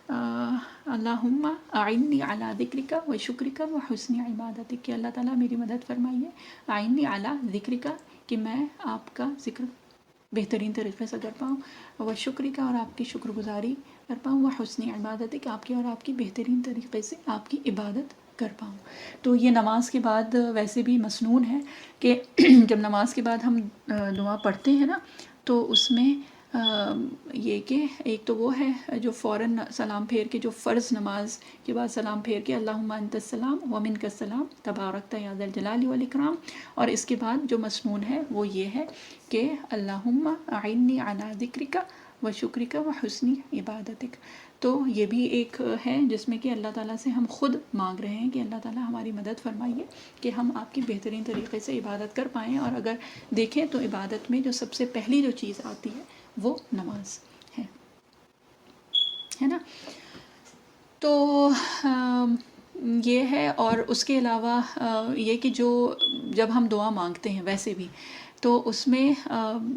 اللہم اعنی علی ذکرک و شکرک و حسن عبادتک، کہ اللہ تعالیٰ میری مدد فرمائیے. اعنی علی ذکرک، کہ میں آپ کا ذکر بہترین طریقے سے کر پاؤں، و شکر کا، اور آپ کی شکر گزاری کر پاؤں، وہ حسن عبادت کہ آپ کی اور آپ کی بہترین طریقے سے آپ کی عبادت کر پاؤں. تو یہ نماز کے بعد ویسے بھی مسنون ہے کہ جب نماز کے بعد ہم دعا پڑھتے ہیں نا تو اس میں یہ کہ ایک تو وہ ہے جو فوراً سلام پھیر کے، جو فرض نماز کے بعد سلام پھیر کے اللہم انت السلام ومنک السلام تبارکت یا ذا الجلال والاکرام. اور اس کے بعد جو مسنون ہے وہ یہ ہے کہ اللہم اعنی علی ذکرک و شکرک و حسن عبادتک. تو یہ بھی ایک ہے جس میں کہ اللہ تعالیٰ سے ہم خود مانگ رہے ہیں کہ اللہ تعالیٰ ہماری مدد فرمائیے کہ ہم آپ کی بہترین طریقے سے عبادت کر پائیں. اور اگر دیکھیں تو عبادت میں جو سب سے پہلی جو چیز آتی ہے وہ نماز ہے نا. تو یہ ہے. اور اس کے علاوہ یہ کہ جو جب ہم دعا مانگتے ہیں ویسے بھی تو اس میں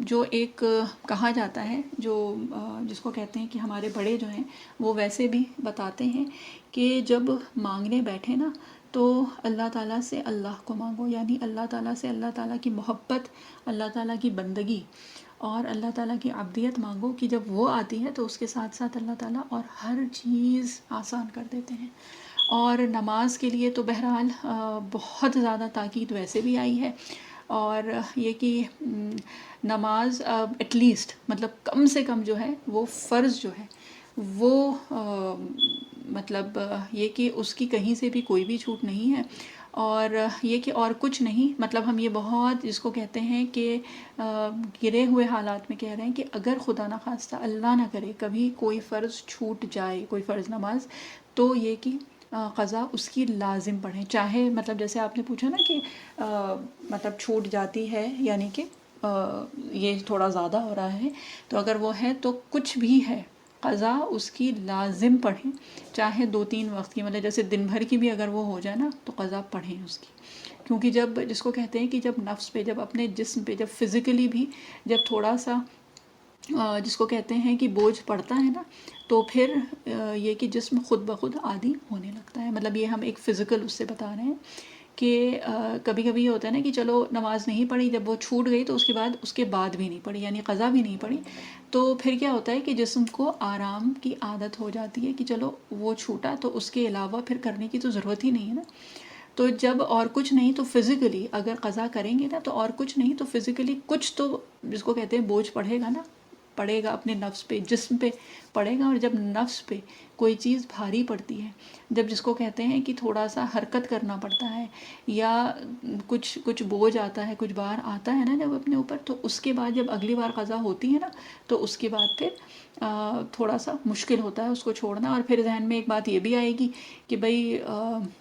جو ایک کہا جاتا ہے جو جس کو کہتے ہیں کہ ہمارے بڑے جو ہیں وہ ویسے بھی بتاتے ہیں کہ جب مانگنے بیٹھے نا تو اللہ تعالیٰ سے اللہ کو مانگو، یعنی اللہ تعالیٰ سے اللہ تعالیٰ کی محبت، اللہ تعالیٰ کی بندگی اور اللہ تعالیٰ کی عبدیت مانگو کہ جب وہ آتی ہے تو اس کے ساتھ ساتھ اللہ تعالیٰ اور ہر چیز آسان کر دیتے ہیں. اور نماز کے لیے تو بہرحال بہت زیادہ تاکید ویسے بھی آئی ہے. اور یہ کہ نماز ایٹ لیسٹ مطلب کم سے کم جو ہے وہ فرض جو ہے وہ مطلب یہ کہ اس کی کہیں سے بھی کوئی بھی چھوٹ نہیں ہے. اور یہ کہ اور کچھ نہیں، مطلب ہم یہ بہت جس کو کہتے ہیں کہ گرے ہوئے حالات میں کہہ رہے ہیں کہ اگر خدا نہ خواستہ اللہ نہ کرے کبھی کوئی فرض چھوٹ جائے، کوئی فرض نماز، تو یہ کہ قضا اس کی لازم پڑھیں، چاہے مطلب جیسے آپ نے پوچھا نا کہ مطلب چھوٹ جاتی ہے یعنی کہ یہ تھوڑا زیادہ ہو رہا ہے، تو اگر وہ ہے تو کچھ بھی ہے قضا اس کی لازم پڑھیں، چاہے 2-3 وقت کی، مطلب جیسے دن بھر کی بھی اگر وہ ہو جائے نا تو قضا پڑھیں اس کی. کیونکہ جب جس کو کہتے ہیں کہ جب نفس پہ، جب اپنے جسم پہ، جب فزیکلی بھی جب تھوڑا سا جس کو کہتے ہیں کہ بوجھ پڑتا ہے نا، تو پھر یہ کہ جسم خود بخود عادی ہونے لگتا ہے. مطلب یہ ہم ایک فزیکل اس سے بتا رہے ہیں کہ کبھی کبھی یہ ہوتا ہے نا کہ چلو نماز نہیں پڑھی، جب وہ چھوٹ گئی تو اس کے بعد بھی نہیں پڑھی، یعنی قضا بھی نہیں پڑھی، تو پھر کیا ہوتا ہے کہ جسم کو آرام کی عادت ہو جاتی ہے کہ چلو وہ چھوٹا تو اس کے علاوہ پھر کرنے کی تو ضرورت ہی نہیں ہے نا. تو جب اور کچھ نہیں تو فزیکلی اگر قضا کریں گے نا، تو اور کچھ نہیں تو فزیکلی کچھ تو جس کو کہتے ہیں بوجھ پڑے گا نا، پڑے گا اپنے نفس پہ، جسم پہ پڑے گا. اور جب نفس پہ کوئی چیز بھاری پڑتی ہے، جب جس کو کہتے ہیں کہ تھوڑا سا حرکت کرنا پڑتا ہے یا کچھ بوجھ آتا ہے، کچھ بار آتا ہے نا جب اپنے اوپر، تو اس کے بعد جب اگلی بار قضا ہوتی ہے نا تو اس کے بعد پھر تھوڑا سا مشکل ہوتا ہے اس کو چھوڑنا. اور پھر ذہن میں ایک بات یہ بھی آئے گی کہ بھئی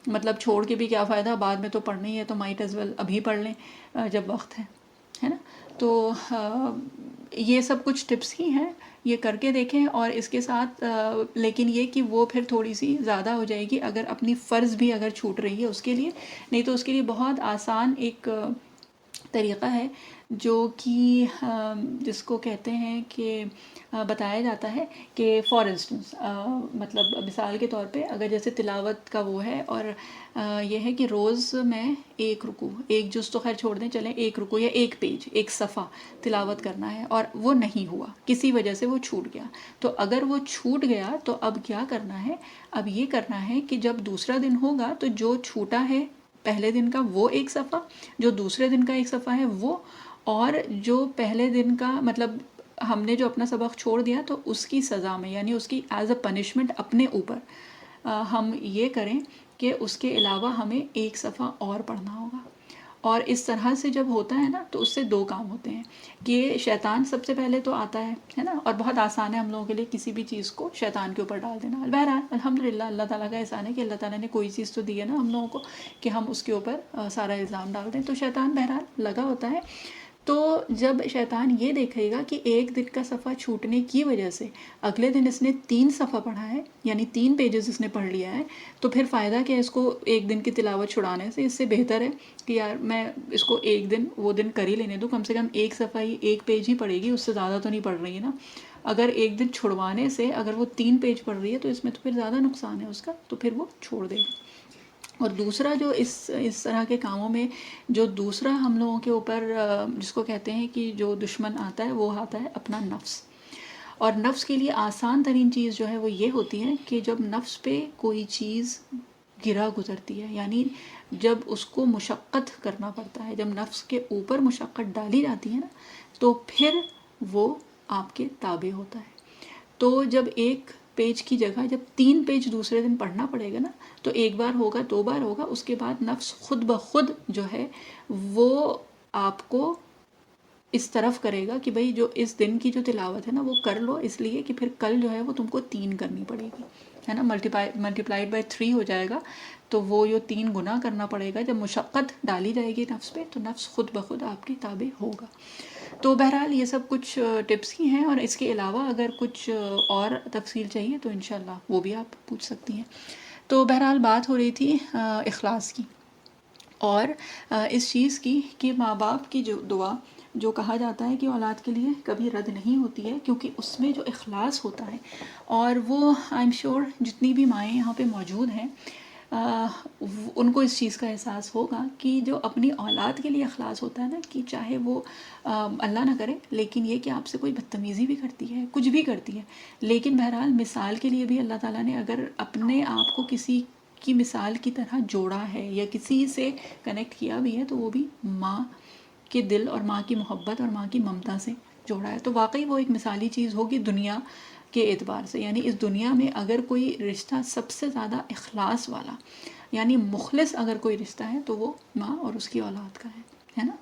مطلب چھوڑ کے بھی کیا فائدہ، بعد میں تو پڑھنا ہی ہے، تو مائٹ ایز ویل ابھی پڑھ لیں جب وقت ہے نا. تو یہ سب کچھ ٹپس ہی ہیں، یہ کر کے دیکھیں. اور اس کے ساتھ لیکن یہ کہ وہ پھر تھوڑی سی زیادہ ہو جائے گی اگر اپنی فرض بھی اگر چھوٹ رہی ہے اس کے لیے. نہیں تو اس کے لیے بہت آسان ایک طریقہ ہے جو کہ جس کو کہتے ہیں کہ بتایا جاتا ہے کہ فار انسٹنس مطلب مثال کے طور پہ اگر جیسے تلاوت کا وہ ہے، اور یہ ہے کہ روز میں ایک رکوع، ایک جز تو خیر چھوڑ دیں، چلیں ایک رکوع یا ایک پیج، ایک صفحہ تلاوت کرنا ہے، اور وہ نہیں ہوا، کسی وجہ سے وہ چھوٹ گیا. تو اگر وہ چھوٹ گیا تو اب کیا کرنا ہے، اب یہ کرنا ہے کہ جب دوسرا دن ہوگا تو جو چھوٹا ہے پہلے دن کا وہ ایک صفحہ، جو دوسرے دن کا ایک صفحہ ہے وہ، اور جو پہلے دن کا مطلب ہم نے جو اپنا سبق چھوڑ دیا تو اس کی سزا میں، یعنی اس کی ایز اے پنشمنٹ اپنے اوپر ہم یہ کریں کہ اس کے علاوہ ہمیں ایک صفحہ اور پڑھنا ہوگا. اور اس طرح سے جب ہوتا ہے نا تو اس سے 2 کام ہوتے ہیں کہ شیطان سب سے پہلے تو آتا ہے نا، اور بہت آسان ہے ہم لوگوں کے لیے کسی بھی چیز کو شیطان کے اوپر ڈال دینا. بہرحال الحمدللہ اللہ تعالیٰ کا احسان ہے کہ اللہ تعالیٰ نے کوئی چیز تو دی ہے نا ہم لوگوں کو کہ ہم اس کے اوپر سارا الزام ڈال دیں. تو شیطان بہرحال لگا ہوتا ہے. تو جب شیطان یہ دیکھے گا کہ ایک دن کا صفحہ چھوٹنے کی وجہ سے اگلے دن اس نے 3 صفحہ پڑھا ہے، یعنی 3 پیجز اس نے پڑھ لیا ہے، تو پھر فائدہ کیا ہے اس کو ایک دن کی تلاوت چھڑانے سے؟ اس سے بہتر ہے کہ یار میں اس کو ایک دن وہ دن کر ہی لینے دوں، کم سے کم ایک صفحہ ہی، ایک پیج ہی پڑھے گی، اس سے زیادہ تو نہیں پڑھ رہی ہے نا. اگر ایک دن چھڑوانے سے اگر وہ 3 پیج پڑھ رہی ہے تو اس میں تو پھر زیادہ نقصان ہے اس کا، تو پھر وہ چھوڑ دے گا. اور دوسرا جو اس طرح کے کاموں میں جو دوسرا ہم لوگوں کے اوپر جس کو کہتے ہیں کہ جو دشمن آتا ہے، وہ آتا ہے اپنا نفس. اور نفس کے لیے آسان ترین چیز جو ہے وہ یہ ہوتی ہے کہ جب نفس پہ کوئی چیز گرا گزرتی ہے، یعنی جب اس کو مشقت کرنا پڑتا ہے، جب نفس کے اوپر مشقت ڈالی جاتی ہے نا، تو پھر وہ آپ کے تابع ہوتا ہے. تو جب ایک پیج کی جگہ جب 3 پیج دوسرے دن پڑھنا پڑے گا نا، تو ایک بار ہوگا، 2 بار ہوگا، اس کے بعد نفس خود بخود جو ہے وہ آپ کو اس طرف کرے گا کہ بھئی جو اس دن کی جو تلاوت ہے نا وہ کر لو، اس لیے کہ پھر کل جو ہے وہ تم کو 3 کرنی پڑے گی، ہے نا، ملٹیپلائڈ بائی 3 ہو جائے گا. تو وہ جو 3 گنا کرنا پڑے گا، جب مشقت ڈالی جائے گی نفس پہ تو نفس خود بخود آپ کے تابع ہوگا. تو بہرحال یہ سب کچھ ٹپس ہی ہیں، اور اس کے علاوہ اگر کچھ اور تفصیل چاہیے تو انشاءاللہ وہ بھی آپ پوچھ سکتی ہیں. تو بہرحال بات ہو رہی تھی اخلاص کی، اور اس چیز کی کہ ماں باپ کی جو دعا جو کہا جاتا ہے کہ اولاد کے لیے کبھی رد نہیں ہوتی ہے، کیونکہ اس میں جو اخلاص ہوتا ہے، اور وہ آئی ایم شیور جتنی بھی مائیں یہاں پہ موجود ہیں ان کو اس چیز کا احساس ہوگا کہ جو اپنی اولاد کے لیے اخلاص ہوتا ہے نا، کہ چاہے وہ اللہ نہ کرے لیکن یہ کہ آپ سے کوئی بدتمیزی بھی کرتی ہے، کچھ بھی کرتی ہے، لیکن بہرحال مثال کے لیے بھی اللہ تعالیٰ نے اگر اپنے آپ کو کسی کی مثال کی طرح جوڑا ہے یا کسی سے کنیکٹ کیا بھی ہے، تو وہ بھی ماں کے دل اور ماں کی محبت اور ماں کی ممتا سے جوڑا ہے. تو واقعی وہ ایک مثالی چیز ہوگی دنیا کے اعتبار سے. یعنی اس دنیا میں اگر کوئی رشتہ سب سے زیادہ اخلاص والا، یعنی مخلص اگر کوئی رشتہ ہے تو وہ ماں اور اس کی اولاد کا ہے نا.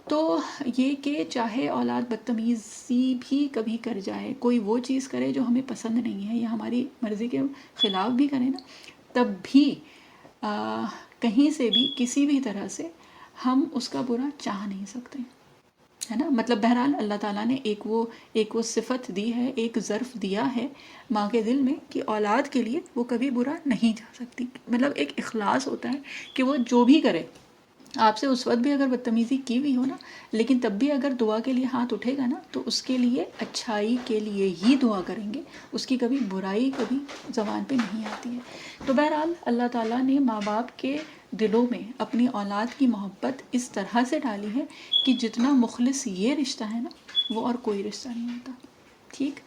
تو یہ کہ چاہے اولاد بدتمیزی بھی کبھی کر جائے، کوئی وہ چیز کرے جو ہمیں پسند نہیں ہے یا ہماری مرضی کے خلاف بھی کرے نا، تب بھی کہیں سے بھی کسی بھی طرح سے ہم اس کا برا چاہ نہیں سکتے، ہے نا. مطلب بہرحال اللہ تعالیٰ نے ایک وہ صفت دی ہے، ایک ظرف دیا ہے ماں کے دل میں کہ اولاد کے لیے وہ کبھی برا نہیں چاہ سکتی. مطلب ایک اخلاص ہوتا ہے کہ وہ جو بھی کرے، آپ سے اس وقت بھی اگر بدتمیزی کی ہوئی ہو نا، لیکن تب بھی اگر دعا کے لیے ہاتھ اٹھے گا نا تو اس کے لیے اچھائی کے لیے ہی دعا کریں گے، اس کی کبھی برائی کبھی زبان پہ نہیں آتی ہے. تو بہرحال اللہ تعالیٰ نے ماں باپ کے دلوں میں اپنی اولاد کی محبت اس طرح سے ڈالی ہے کہ جتنا مخلص یہ رشتہ ہے نا وہ اور کوئی رشتہ نہیں ہوتا. ٹھیک.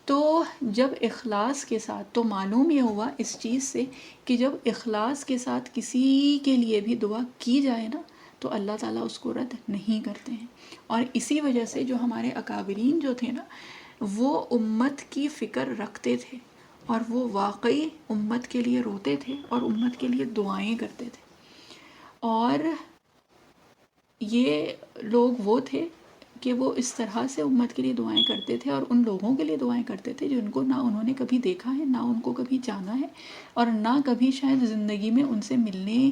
تو جب اخلاص کے ساتھ، تو معلوم یہ ہوا اس چیز سے کہ جب اخلاص کے ساتھ کسی کے لیے بھی دعا کی جائے نا تو اللہ تعالیٰ اس کو رد نہیں کرتے ہیں. اور اسی وجہ سے جو ہمارے اکابرین جو تھے نا وہ امت کی فکر رکھتے تھے اور وہ واقعی امت کے لیے روتے تھے اور امت کے لیے دعائیں کرتے تھے. اور یہ لوگ وہ تھے کہ وہ اس طرح سے امت کے لیے دعائیں کرتے تھے اور ان لوگوں کے لیے دعائیں کرتے تھے جن کو نہ انہوں نے کبھی دیکھا ہے، نہ ان کو کبھی جانا ہے، اور نہ کبھی شاید زندگی میں ان سے ملنے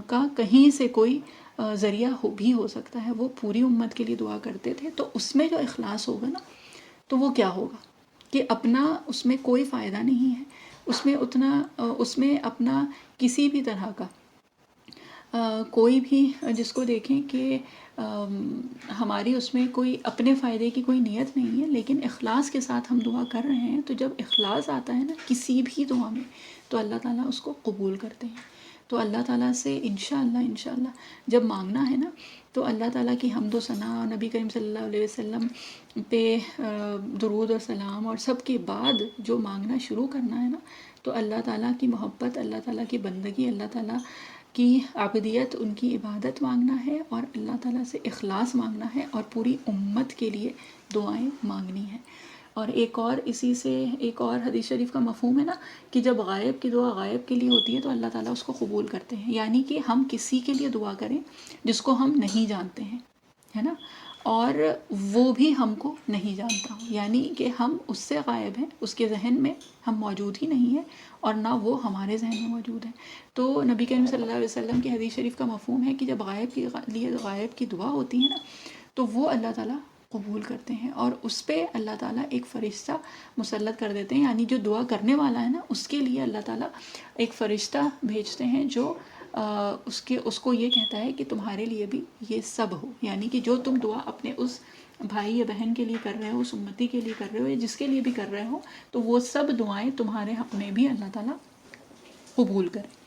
کا کہیں سے کوئی ذریعہ بھی ہو سکتا ہے. وہ پوری امت کے لیے دعا کرتے تھے. تو اس میں جو اخلاص ہوگا نا تو وہ کیا ہوگا کہ اپنا اس میں کوئی فائدہ نہیں ہے، اس میں اپنا کسی بھی طرح کا کوئی بھی جس کو دیکھیں کہ ہماری اس میں کوئی اپنے فائدے کی کوئی نیت نہیں ہے، لیکن اخلاص کے ساتھ ہم دعا کر رہے ہیں. تو جب اخلاص آتا ہے نا کسی بھی دعا میں تو اللہ تعالیٰ اس کو قبول کرتے ہیں. تو اللہ تعالیٰ سے انشاءاللہ جب مانگنا ہے نا تو اللہ تعالیٰ کی حمد و ثنا، نبی کریم صلی اللہ علیہ وسلم پہ درود و سلام اور سب کے بعد جو مانگنا شروع کرنا ہے نا تو اللہ تعالیٰ کی محبت، اللہ تعالیٰ کی بندگی، اللہ تعالیٰ کی عبدیت، ان کی عبادت مانگنا ہے اور اللہ تعالیٰ سے اخلاص مانگنا ہے اور پوری امت کے لیے دعائیں مانگنی ہیں. اور اسی سے ایک اور حدیث شریف کا مفہوم ہے نا کہ جب غائب کی دعا غائب کے لیے ہوتی ہے تو اللہ تعالیٰ اس کو قبول کرتے ہیں. یعنی کہ ہم کسی کے لیے دعا کریں جس کو ہم نہیں جانتے ہیں، ہے نا، اور وہ بھی ہم کو نہیں جانتا ہوں، یعنی کہ ہم اس سے غائب ہیں، اس کے ذہن میں ہم موجود ہی نہیں ہیں اور نہ وہ ہمارے ذہن میں موجود ہیں. تو نبی کریم صلی اللہ علیہ وسلم کی حدیث شریف کا مفہوم ہے کہ جب غائب کی دعا ہوتی ہے نا تو وہ اللہ تعالیٰ قبول کرتے ہیں اور اس پہ اللہ تعالیٰ ایک فرشتہ مسلط کر دیتے ہیں. یعنی جو دعا کرنے والا ہے نا اس کے لیے اللہ تعالیٰ ایک فرشتہ بھیجتے ہیں جو اس کو یہ کہتا ہے کہ تمہارے لیے بھی یہ سب ہو. یعنی کہ جو تم دعا اپنے اس بھائی یا بہن کے لیے کر رہے ہو، اس امتی کے لیے کر رہے ہو یا جس کے لیے بھی کر رہے ہو، تو وہ سب دعائیں تمہارے حق میں بھی اللہ تعالیٰ قبول کرے.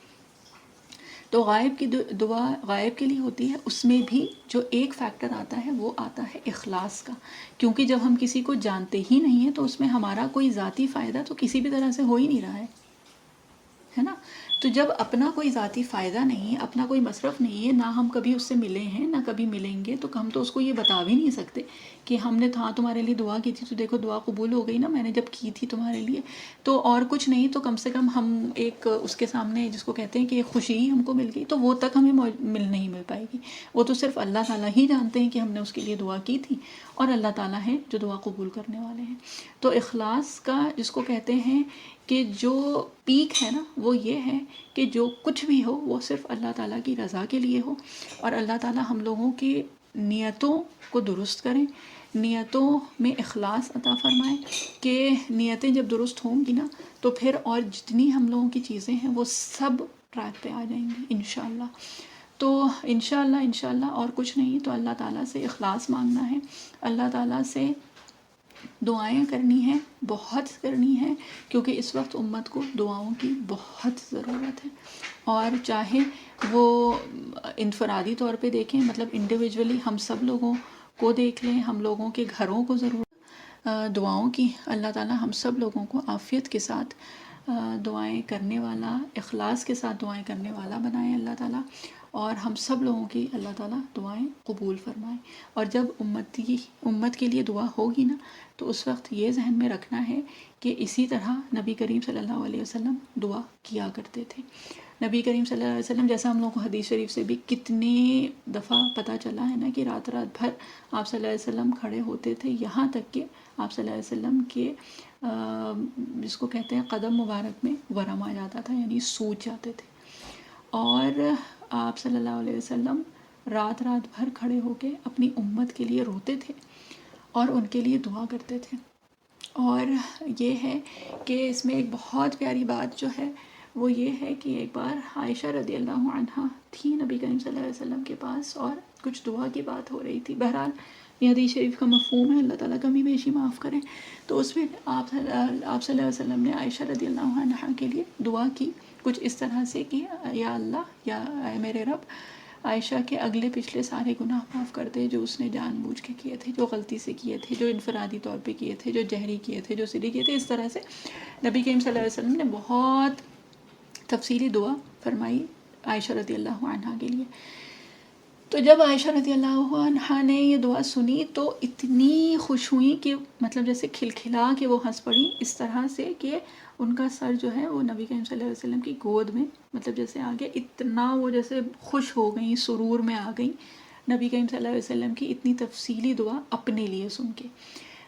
تو غائب کی دعا غائب کے لیے ہوتی ہے. اس میں بھی جو ایک فیکٹر آتا ہے وہ آتا ہے اخلاص کا، کیونکہ جب ہم کسی کو جانتے ہی نہیں ہیں تو اس میں ہمارا کوئی ذاتی فائدہ تو کسی بھی طرح سے ہو ہی نہیں رہا ہے نا. تو جب اپنا کوئی ذاتی فائدہ نہیں، اپنا کوئی مصرف نہیں ہے، نہ ہم کبھی اس سے ملے ہیں نہ کبھی ملیں گے، تو ہم تو اس کو یہ بتا بھی نہیں سکتے کہ ہم نے تمہارے لیے دعا کی تھی تو دیکھو دعا قبول ہو گئی نا، میں نے جب کی تھی تمہارے لیے. تو اور کچھ نہیں تو کم سے کم ہم ایک اس کے سامنے جس کو کہتے ہیں کہ ایک خوشی ہی ہم کو مل گئی، تو وہ تک ہمیں نہیں مل پائے گی. وہ تو صرف اللہ تعالیٰ ہی جانتے ہیں کہ ہم نے اس کے لیے دعا کی تھی اور اللہ تعالیٰ ہیں جو دعا قبول کرنے والے ہیں. تو اخلاص کا جس کو کہتے ہیں کہ جو پیک ہے نا وہ یہ ہے کہ جو کچھ بھی ہو وہ صرف اللہ تعالیٰ کی رضا کے لیے ہو اور اللہ تعالیٰ ہم لوگوں کی نیتوں کو درست کریں، نیتوں میں اخلاص عطا فرمائیں کہ نیتیں جب درست ہوں گی نا تو پھر اور جتنی ہم لوگوں کی چیزیں ہیں وہ سب ٹریک پہ آ جائیں گی انشاءاللہ. تو انشاءاللہ اور کچھ نہیں تو اللہ تعالیٰ سے اخلاص مانگنا ہے، اللہ تعالیٰ سے دعائیں کرنی ہیں، بہت کرنی ہے، کیونکہ اس وقت امت کو دعاؤں کی بہت ضرورت ہے. اور چاہے وہ انفرادی طور پہ دیکھیں، مطلب انڈیویجولی ہم سب لوگوں کو دیکھ لیں، ہم لوگوں کے گھروں کو ضرورت دعاؤں کی. اللہ تعالیٰ ہم سب لوگوں کو عافیت کے ساتھ دعائیں کرنے والا، اخلاص کے ساتھ دعائیں کرنے والا بنائیں اللہ تعالیٰ، اور ہم سب لوگوں کی اللہ تعالیٰ دعائیں قبول فرمائیں. اور جب امت کے لیے دعا ہوگی نا تو اس وقت یہ ذہن میں رکھنا ہے کہ اسی طرح نبی کریم صلی اللہ علیہ وسلم دعا کیا کرتے تھے. نبی کریم صلی اللہ علیہ وسلم جیسا ہم لوگوں کو حدیث شریف سے بھی کتنے دفعہ پتہ چلا ہے نا کہ رات بھر آپ صلی اللہ علیہ وسلم کھڑے ہوتے تھے، یہاں تک کہ آپ صلی اللہ علیہ وسلم کے جس کو کہتے ہیں قدم مبارک میں ورم آ جاتا تھا، یعنی سوج جاتے تھے، اور آپ صلی اللہ علیہ وسلم رات رات بھر کھڑے ہو کے اپنی امت کے لیے روتے تھے اور ان کے لیے دعا کرتے تھے۔ اور یہ ہے کہ اس میں ایک بہت پیاری بات جو ہے وہ یہ ہے کہ ایک بار عائشہ رضی اللہ عنہا تھی نبی کریم صلی اللہ علیہ وسلم کے پاس، اور کچھ دعا کی بات ہو رہی تھی۔ بہرحال یہ حدیث شریف کا مفہوم ہے، اللہ تعالیٰ کمی بیشی معاف کریں۔ تو اس میں آپ صلی اللہ علیہ وسلم نے عائشہ رضی اللہ عنہا کے لیے دعا کی، کچھ اس طرح سے کہ یا اللہ، یا اے میرے رب، عائشہ کے اگلے پچھلے سارے گناہ معاف کر دے جو اس نے جان بوجھ کے کیے تھے، جو غلطی سے کیے تھے، جو انفرادی طور پہ کیے تھے، جو جہری کیے تھے، جو سری کیے تھے۔ اس طرح سے نبی کریم صلی اللہ علیہ وسلم نے بہت تفصیلی دعا فرمائی عائشہ رضی اللہ عنہا کے لیے۔ تو جب عائشہ رضی اللہ عنہا نے یہ دعا سنی تو اتنی خوش ہوئی کہ مطلب جیسے کھلکھلا کے وہ ہنس پڑی، اس طرح سے کہ ان کا سر جو ہے وہ نبی کریم صلی اللہ علیہ وسلم کی گود میں مطلب جیسے آ گیا، اتنا وہ جیسے خوش ہو گئیں، سرور میں آ گئیں نبی کریم صلی اللہ علیہ وسلم کی اتنی تفصیلی دعا اپنے لیے سن کے۔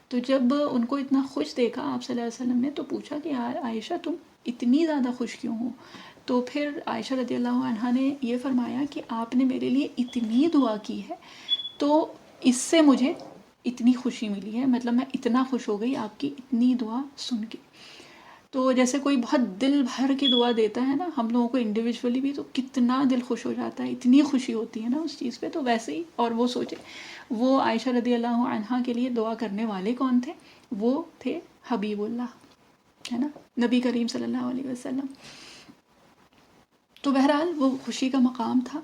تو جب ان کو اتنا خوش دیکھا آپ صلی اللہ علیہ وسلم نے، تو پوچھا کہ عائشہ تم اتنی زیادہ خوش کیوں ہو؟ تو پھر عائشہ رضی اللہ عنہا نے یہ فرمایا کہ آپ نے میرے لیے اتنی دعا کی ہے تو اس سے مجھے اتنی خوشی ملی ہے، مطلب میں اتنا خوش ہو گئی آپ کی اتنی دعا سن کے۔ تو جیسے کوئی بہت دل بھر کی دعا دیتا ہے نا ہم لوگوں کو انڈیویجولی بھی، تو کتنا دل خوش ہو جاتا ہے، اتنی خوشی ہوتی ہے نا اس چیز پہ۔ تو ویسے ہی، اور وہ سوچے وہ عائشہ رضی اللہ عنہا کے لیے دعا کرنے والے کون تھے؟ وہ تھے حبیب اللہ، ہے نا، نبی کریم صلی اللہ علیہ وسلم۔ تو بہرحال وہ خوشی کا مقام تھا۔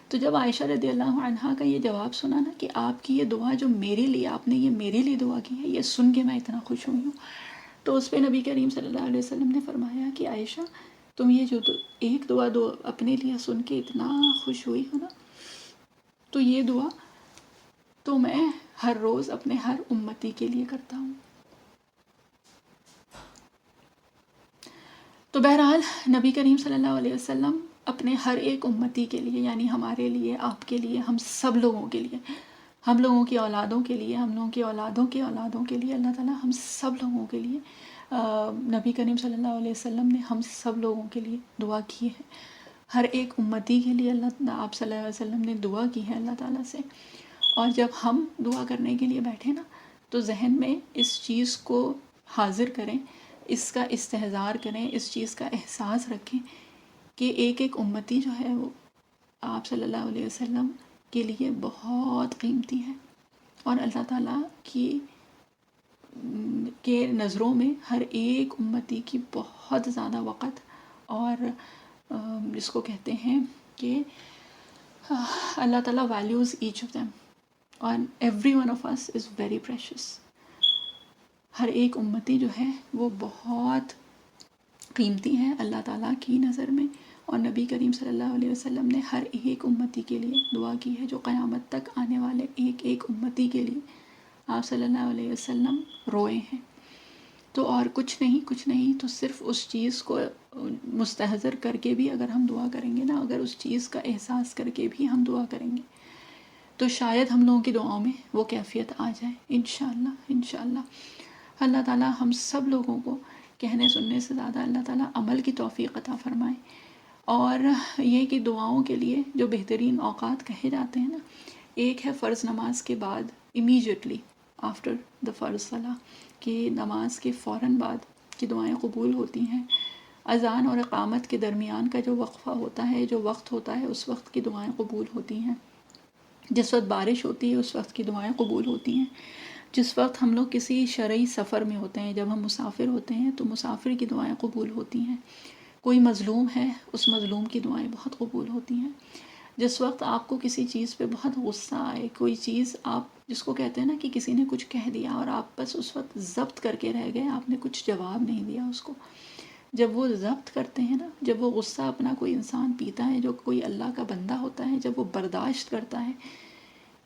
تو جب عائشہ رضی اللہ عنہا کا یہ جواب سنا نا کہ آپ کی یہ دعا جو میرے لیے، آپ نے یہ میرے لیے دعا کی ہے، یہ سن کے میں اتنا خوش ہوئی ہوں، تو اس پہ نبی کریم صلی اللہ علیہ وسلم نے فرمایا کہ عائشہ تم یہ جو ایک دعا اپنے لیے سن کے اتنا خوش ہوئی ہو نا، تو یہ دعا تو میں ہر روز اپنے ہر امتی کے لیے کرتا ہوں۔ تو بہرحال نبی کریم صلی اللہ علیہ وسلم اپنے ہر ایک امتی کے لیے، یعنی ہمارے لیے، آپ کے لیے، ہم سب لوگوں کے لیے، ہم لوگوں کی اولادوں کے لیے، ہم لوگوں کی اولادوں کے اولادوں کے لیے، اللہ تعالیٰ ہم سب لوگوں کے لیے، نبی کریم صلی اللہ علیہ وسلم نے ہم سب لوگوں کے لیے دعا کی ہے۔ ہر ایک امتی کے لیے آپ صلی اللہ علیہ وسلم نے دعا کی ہے اللہ تعالیٰ سے۔ اور جب ہم دعا کرنے کے لیے بیٹھے نا تو ذہن میں اس چیز کو حاضر کریں، اس کا استحضار کریں، اس چیز کا احساس رکھیں کہ ایک ایک امتی جو ہے وہ آپ صلی اللہ علیہ وسلم کے لیے بہت قیمتی ہے، اور اللہ تعالیٰ کے نظروں میں ہر ایک امتی کی بہت زیادہ وقت، اور جس کو کہتے ہیں کہ اللہ تعالیٰ values each of them and every one of us is very precious۔ ہر ایک امتی جو ہے وہ بہت قیمتی ہے اللہ تعالیٰ کی نظر میں، اور نبی کریم صلی اللہ علیہ وسلم نے ہر ایک امتی کے لیے دعا کی ہے، جو قیامت تک آنے والے ایک ایک امتی کے لیے آپ صلی اللہ علیہ وسلم روئے ہیں۔ تو اور کچھ نہیں، تو صرف اس چیز کو مستحضر کر کے بھی اگر ہم دعا کریں گے نا، اگر اس چیز کا احساس کر کے بھی ہم دعا کریں گے تو شاید ہم لوگوں کی دعاؤں میں وہ کیفیت آ جائے، انشاءاللہ۔ اللہ تعالیٰ ہم سب لوگوں کو کہنے سننے سے زیادہ اللہ تعالیٰ عمل کی توفیق عطا فرمائے۔ اور یہ کہ دعاؤں کے لیے جو بہترین اوقات کہے جاتے ہیں نا، ایک ہے فرض نماز کے بعد، امیجیٹلی آفٹر دا فرض صلاح، کہ نماز کے فوراً بعد کی دعائیں قبول ہوتی ہیں۔ اذان اور اقامت کے درمیان کا جو وقفہ ہوتا ہے، جو وقت ہوتا ہے، اس وقت کی دعائیں قبول ہوتی ہیں۔ جس وقت بارش ہوتی ہے اس وقت کی دعائیں قبول ہوتی ہیں۔ جس وقت ہم لوگ کسی شرعی سفر میں ہوتے ہیں، جب ہم مسافر ہوتے ہیں تو مسافر کی دعائیں قبول ہوتی ہیں۔ کوئی مظلوم ہے، اس مظلوم کی دعائیں بہت قبول ہوتی ہیں۔ جس وقت آپ کو کسی چیز پہ بہت غصہ آئے، کوئی چیز آپ جس کو کہتے ہیں نا کہ کسی نے کچھ کہہ دیا اور آپ بس اس وقت ضبط کر کے رہ گئے، آپ نے کچھ جواب نہیں دیا اس کو، جب وہ ضبط کرتے ہیں نا، جب وہ غصہ اپنا کوئی انسان پیتا ہے، جو کوئی اللہ کا بندہ ہوتا ہے، جب وہ برداشت کرتا ہے،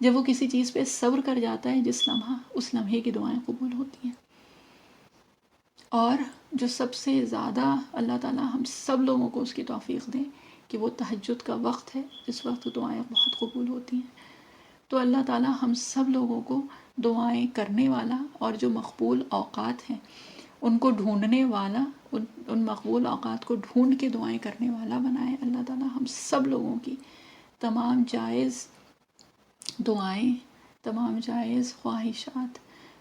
جب وہ کسی چیز پہ صبر کر جاتا ہے، جس لمحہ، اس لمحے کی دعائیں قبول ہوتی ہیں۔ اور جو سب سے زیادہ اللہ تعالیٰ ہم سب لوگوں کو اس کی توفیق دیں کہ وہ تہجد کا وقت ہے، جس وقت دعائیں بہت قبول ہوتی ہیں۔ تو اللہ تعالیٰ ہم سب لوگوں کو دعائیں کرنے والا اور جو مقبول اوقات ہیں ان کو ڈھونڈنے والا، ان مقبول اوقات کو ڈھونڈ کے دعائیں کرنے والا بنائے۔ اللہ تعالیٰ ہم سب لوگوں کی تمام جائز دعائیں، تمام جائز خواہشات،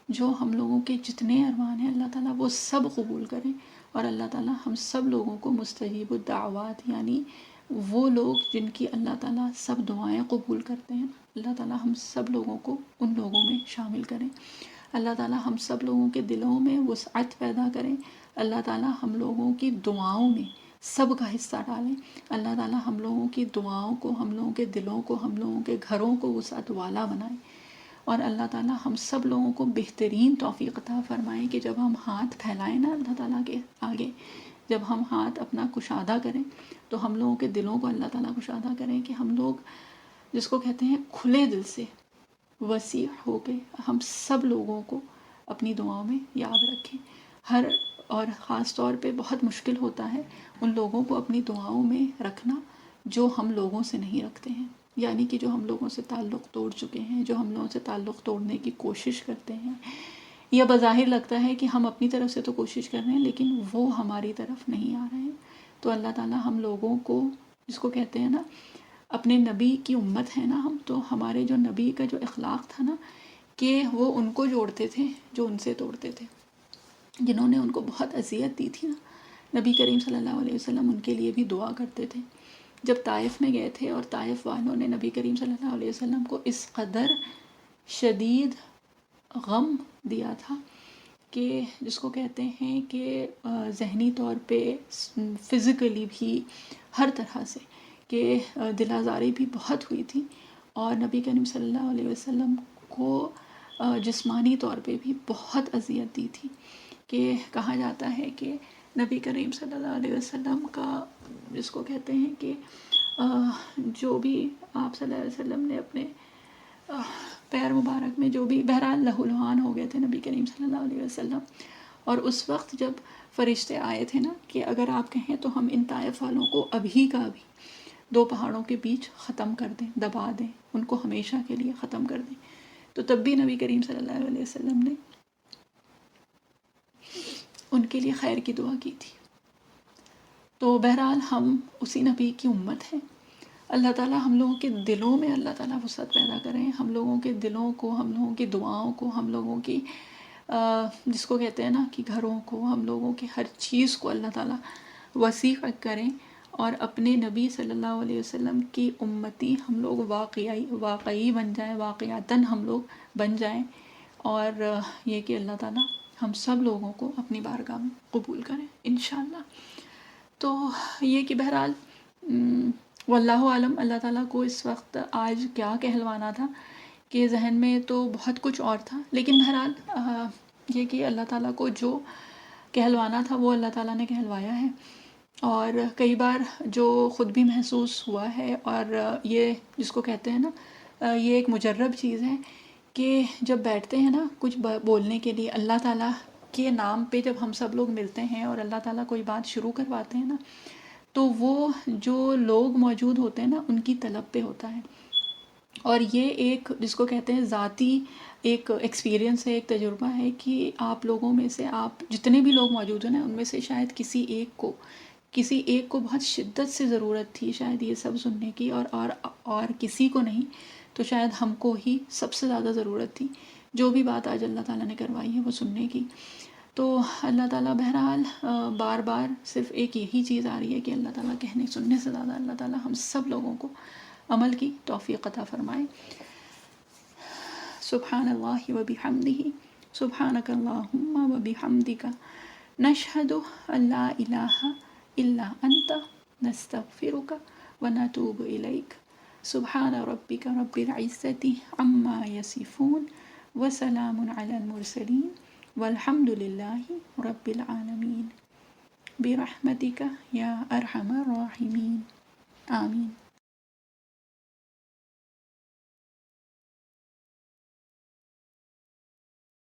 جو ہم لوگوں کے جتنے ارمان ہیں، اللہ تعالیٰ وہ سب قبول کریں، اور اللہ تعالیٰ ہم سب لوگوں کو مستجیب الدعوات، یعنی وہ لوگ جن کی اللہ تعالیٰ سب دعائیں قبول کرتے ہیں، اللہ تعالیٰ ہم سب لوگوں کو ان لوگوں میں شامل کریں۔ اللہ تعالیٰ ہم سب لوگوں کے دلوں میں وسعت پیدا کریں۔ اللہ تعالیٰ ہم لوگوں کی دعاؤں میں سب کا حصہ ڈالیں۔ اللہ تعالیٰ ہم لوگوں کی دعاؤں کو، ہم لوگوں کے دلوں کو، ہم لوگوں کے گھروں کو وسعت والا بنائیں، اور اللہ تعالیٰ ہم سب لوگوں کو بہترین توفیق عطا فرمائیں کہ جب ہم ہاتھ پھیلائیں نا اللہ تعالیٰ کے آگے، جب ہم ہاتھ اپنا کشادہ کریں تو ہم لوگوں کے دلوں کو اللہ تعالیٰ کشادہ کریں کہ ہم لوگ جس کو کہتے ہیں کھلے دل سے وسیع ہو کے ہم سب لوگوں کو اپنی دعاؤں میں یاد رکھیں۔ اور خاص طور پہ بہت مشکل ہوتا ہے ان لوگوں کو اپنی دعاؤں میں رکھنا جو ہم لوگوں سے نہیں رکھتے ہیں، یعنی کہ جو ہم لوگوں سے تعلق توڑ چکے ہیں، جو ہم لوگوں سے تعلق توڑنے کی کوشش کرتے ہیں، یا بظاہر لگتا ہے کہ ہم اپنی طرف سے تو کوشش کر رہے ہیں لیکن وہ ہماری طرف نہیں آ رہے ہیں۔ تو اللہ تعالیٰ ہم لوگوں کو، جس کو کہتے ہیں نا اپنے نبی کی امت ہے نا ہم، تو ہمارے جو نبی کا جو اخلاق تھا نا کہ وہ ان کو جوڑتے تھے جو ان سے توڑتے تھے، جنہوں نے ان کو بہت اذیت دی تھی نا، نبی کریم صلی اللہ علیہ وسلم ان کے لیے بھی دعا کرتے تھے۔ جب طائف میں گئے تھے اور طائف والوں نے نبی کریم صلی اللہ علیہ وسلم کو اس قدر شدید غم دیا تھا کہ جس کو کہتے ہیں کہ ذہنی طور پہ، فزیکلی بھی، ہر طرح سے، کہ دل آزاری بھی بہت ہوئی تھی، اور نبی کریم صلی اللہ علیہ وسلم کو جسمانی طور پہ بھی بہت اذیت دی تھی، کہ کہا جاتا ہے کہ نبی کریم صلی اللہ علیہ وسلم کا، جس کو کہتے ہیں کہ جو بھی آپ صلی اللہ علیہ وسلم نے اپنے پیر مبارک میں جو بھی، بہرحال لہولہان ہو گئے تھے نبی کریم صلی اللہ علیہ وسلم، اور اس وقت جب فرشتے آئے تھے نا کہ اگر آپ کہیں تو ہم ان طائف والوں کو ابھی کا ابھی 2 پہاڑوں کے بیچ ختم کر دیں، دبا دیں، ان کو ہمیشہ کے لیے ختم کر دیں، تو تب بھی نبی کریم صلی اللہ علیہ وسلم نے ان کے لیے خیر کی دعا کی تھی۔ تو بہرحال ہم اسی نبی کی امت ہیں۔ اللہ تعالیٰ ہم لوگوں کے دلوں میں اللہ تعالیٰ وسعت پیدا کریں، ہم لوگوں کے دلوں کو، ہم لوگوں کی دعاؤں کو، ہم لوگوں کی جس کو کہتے ہیں نا کہ گھروں کو، ہم لوگوں کی ہر چیز کو اللہ تعالیٰ وسیع کریں، اور اپنے نبی صلی اللہ علیہ وسلم کی امتی ہم لوگ واقعی بن جائیں، واقعتاً ہم لوگ بن جائیں، اور یہ کہ اللہ تعالیٰ ہم سب لوگوں کو اپنی بارگاہ میں قبول کریں انشاءاللہ۔ تو یہ کہ بہرحال واللہ عالم اللہ تعالیٰ کو اس وقت آج کیا کہلوانا تھا، کہ ذہن میں تو بہت کچھ اور تھا، لیکن بہرحال یہ کہ اللہ تعالیٰ کو جو کہلوانا تھا وہ اللہ تعالیٰ نے کہلوایا ہے، اور کئی بار جو خود بھی محسوس ہوا ہے، اور یہ جس کو کہتے ہیں نا یہ ایک مجرب چیز ہے کہ جب بیٹھتے ہیں نا کچھ بولنے کے لیے اللہ تعالیٰ کے نام پہ، جب ہم سب لوگ ملتے ہیں اور اللہ تعالیٰ کوئی بات شروع کرواتے ہیں نا، تو وہ جو لوگ موجود ہوتے ہیں نا ان کی طلب پہ ہوتا ہے، اور یہ ایک جس کو کہتے ہیں ذاتی ایک ایکسپیرینس ہے، ایک تجربہ ہے کہ آپ لوگوں میں سے، آپ جتنے بھی لوگ موجود ہیں نا ان میں سے شاید کسی ایک کو بہت شدت سے ضرورت تھی شاید یہ سب سننے کی، اور کسی کو نہیں، تو شاید ہم کو ہی سب سے زیادہ ضرورت تھی جو بھی بات آج اللہ تعالیٰ نے کروائی ہے وہ سننے کی۔ تو اللہ تعالیٰ بہرحال بار بار صرف ایک یہی چیز آ رہی ہے کہ اللہ تعالیٰ کہنے سننے سے زیادہ اللہ تعالیٰ ہم سب لوگوں کو عمل کی توفیق عطا فرمائے۔ سبحان اللہ و بحمدہ، سبحانک اللہم و بحمدک، نشہد ان لا الہ الا انت، نستغفرک و نتوب الیک۔ سبحان ربک رب العزۃ عما یصفون وسلام علی المرسلین والحمد للہ رب العالمین، برحمتک یا ارحم الراحمین، آمین۔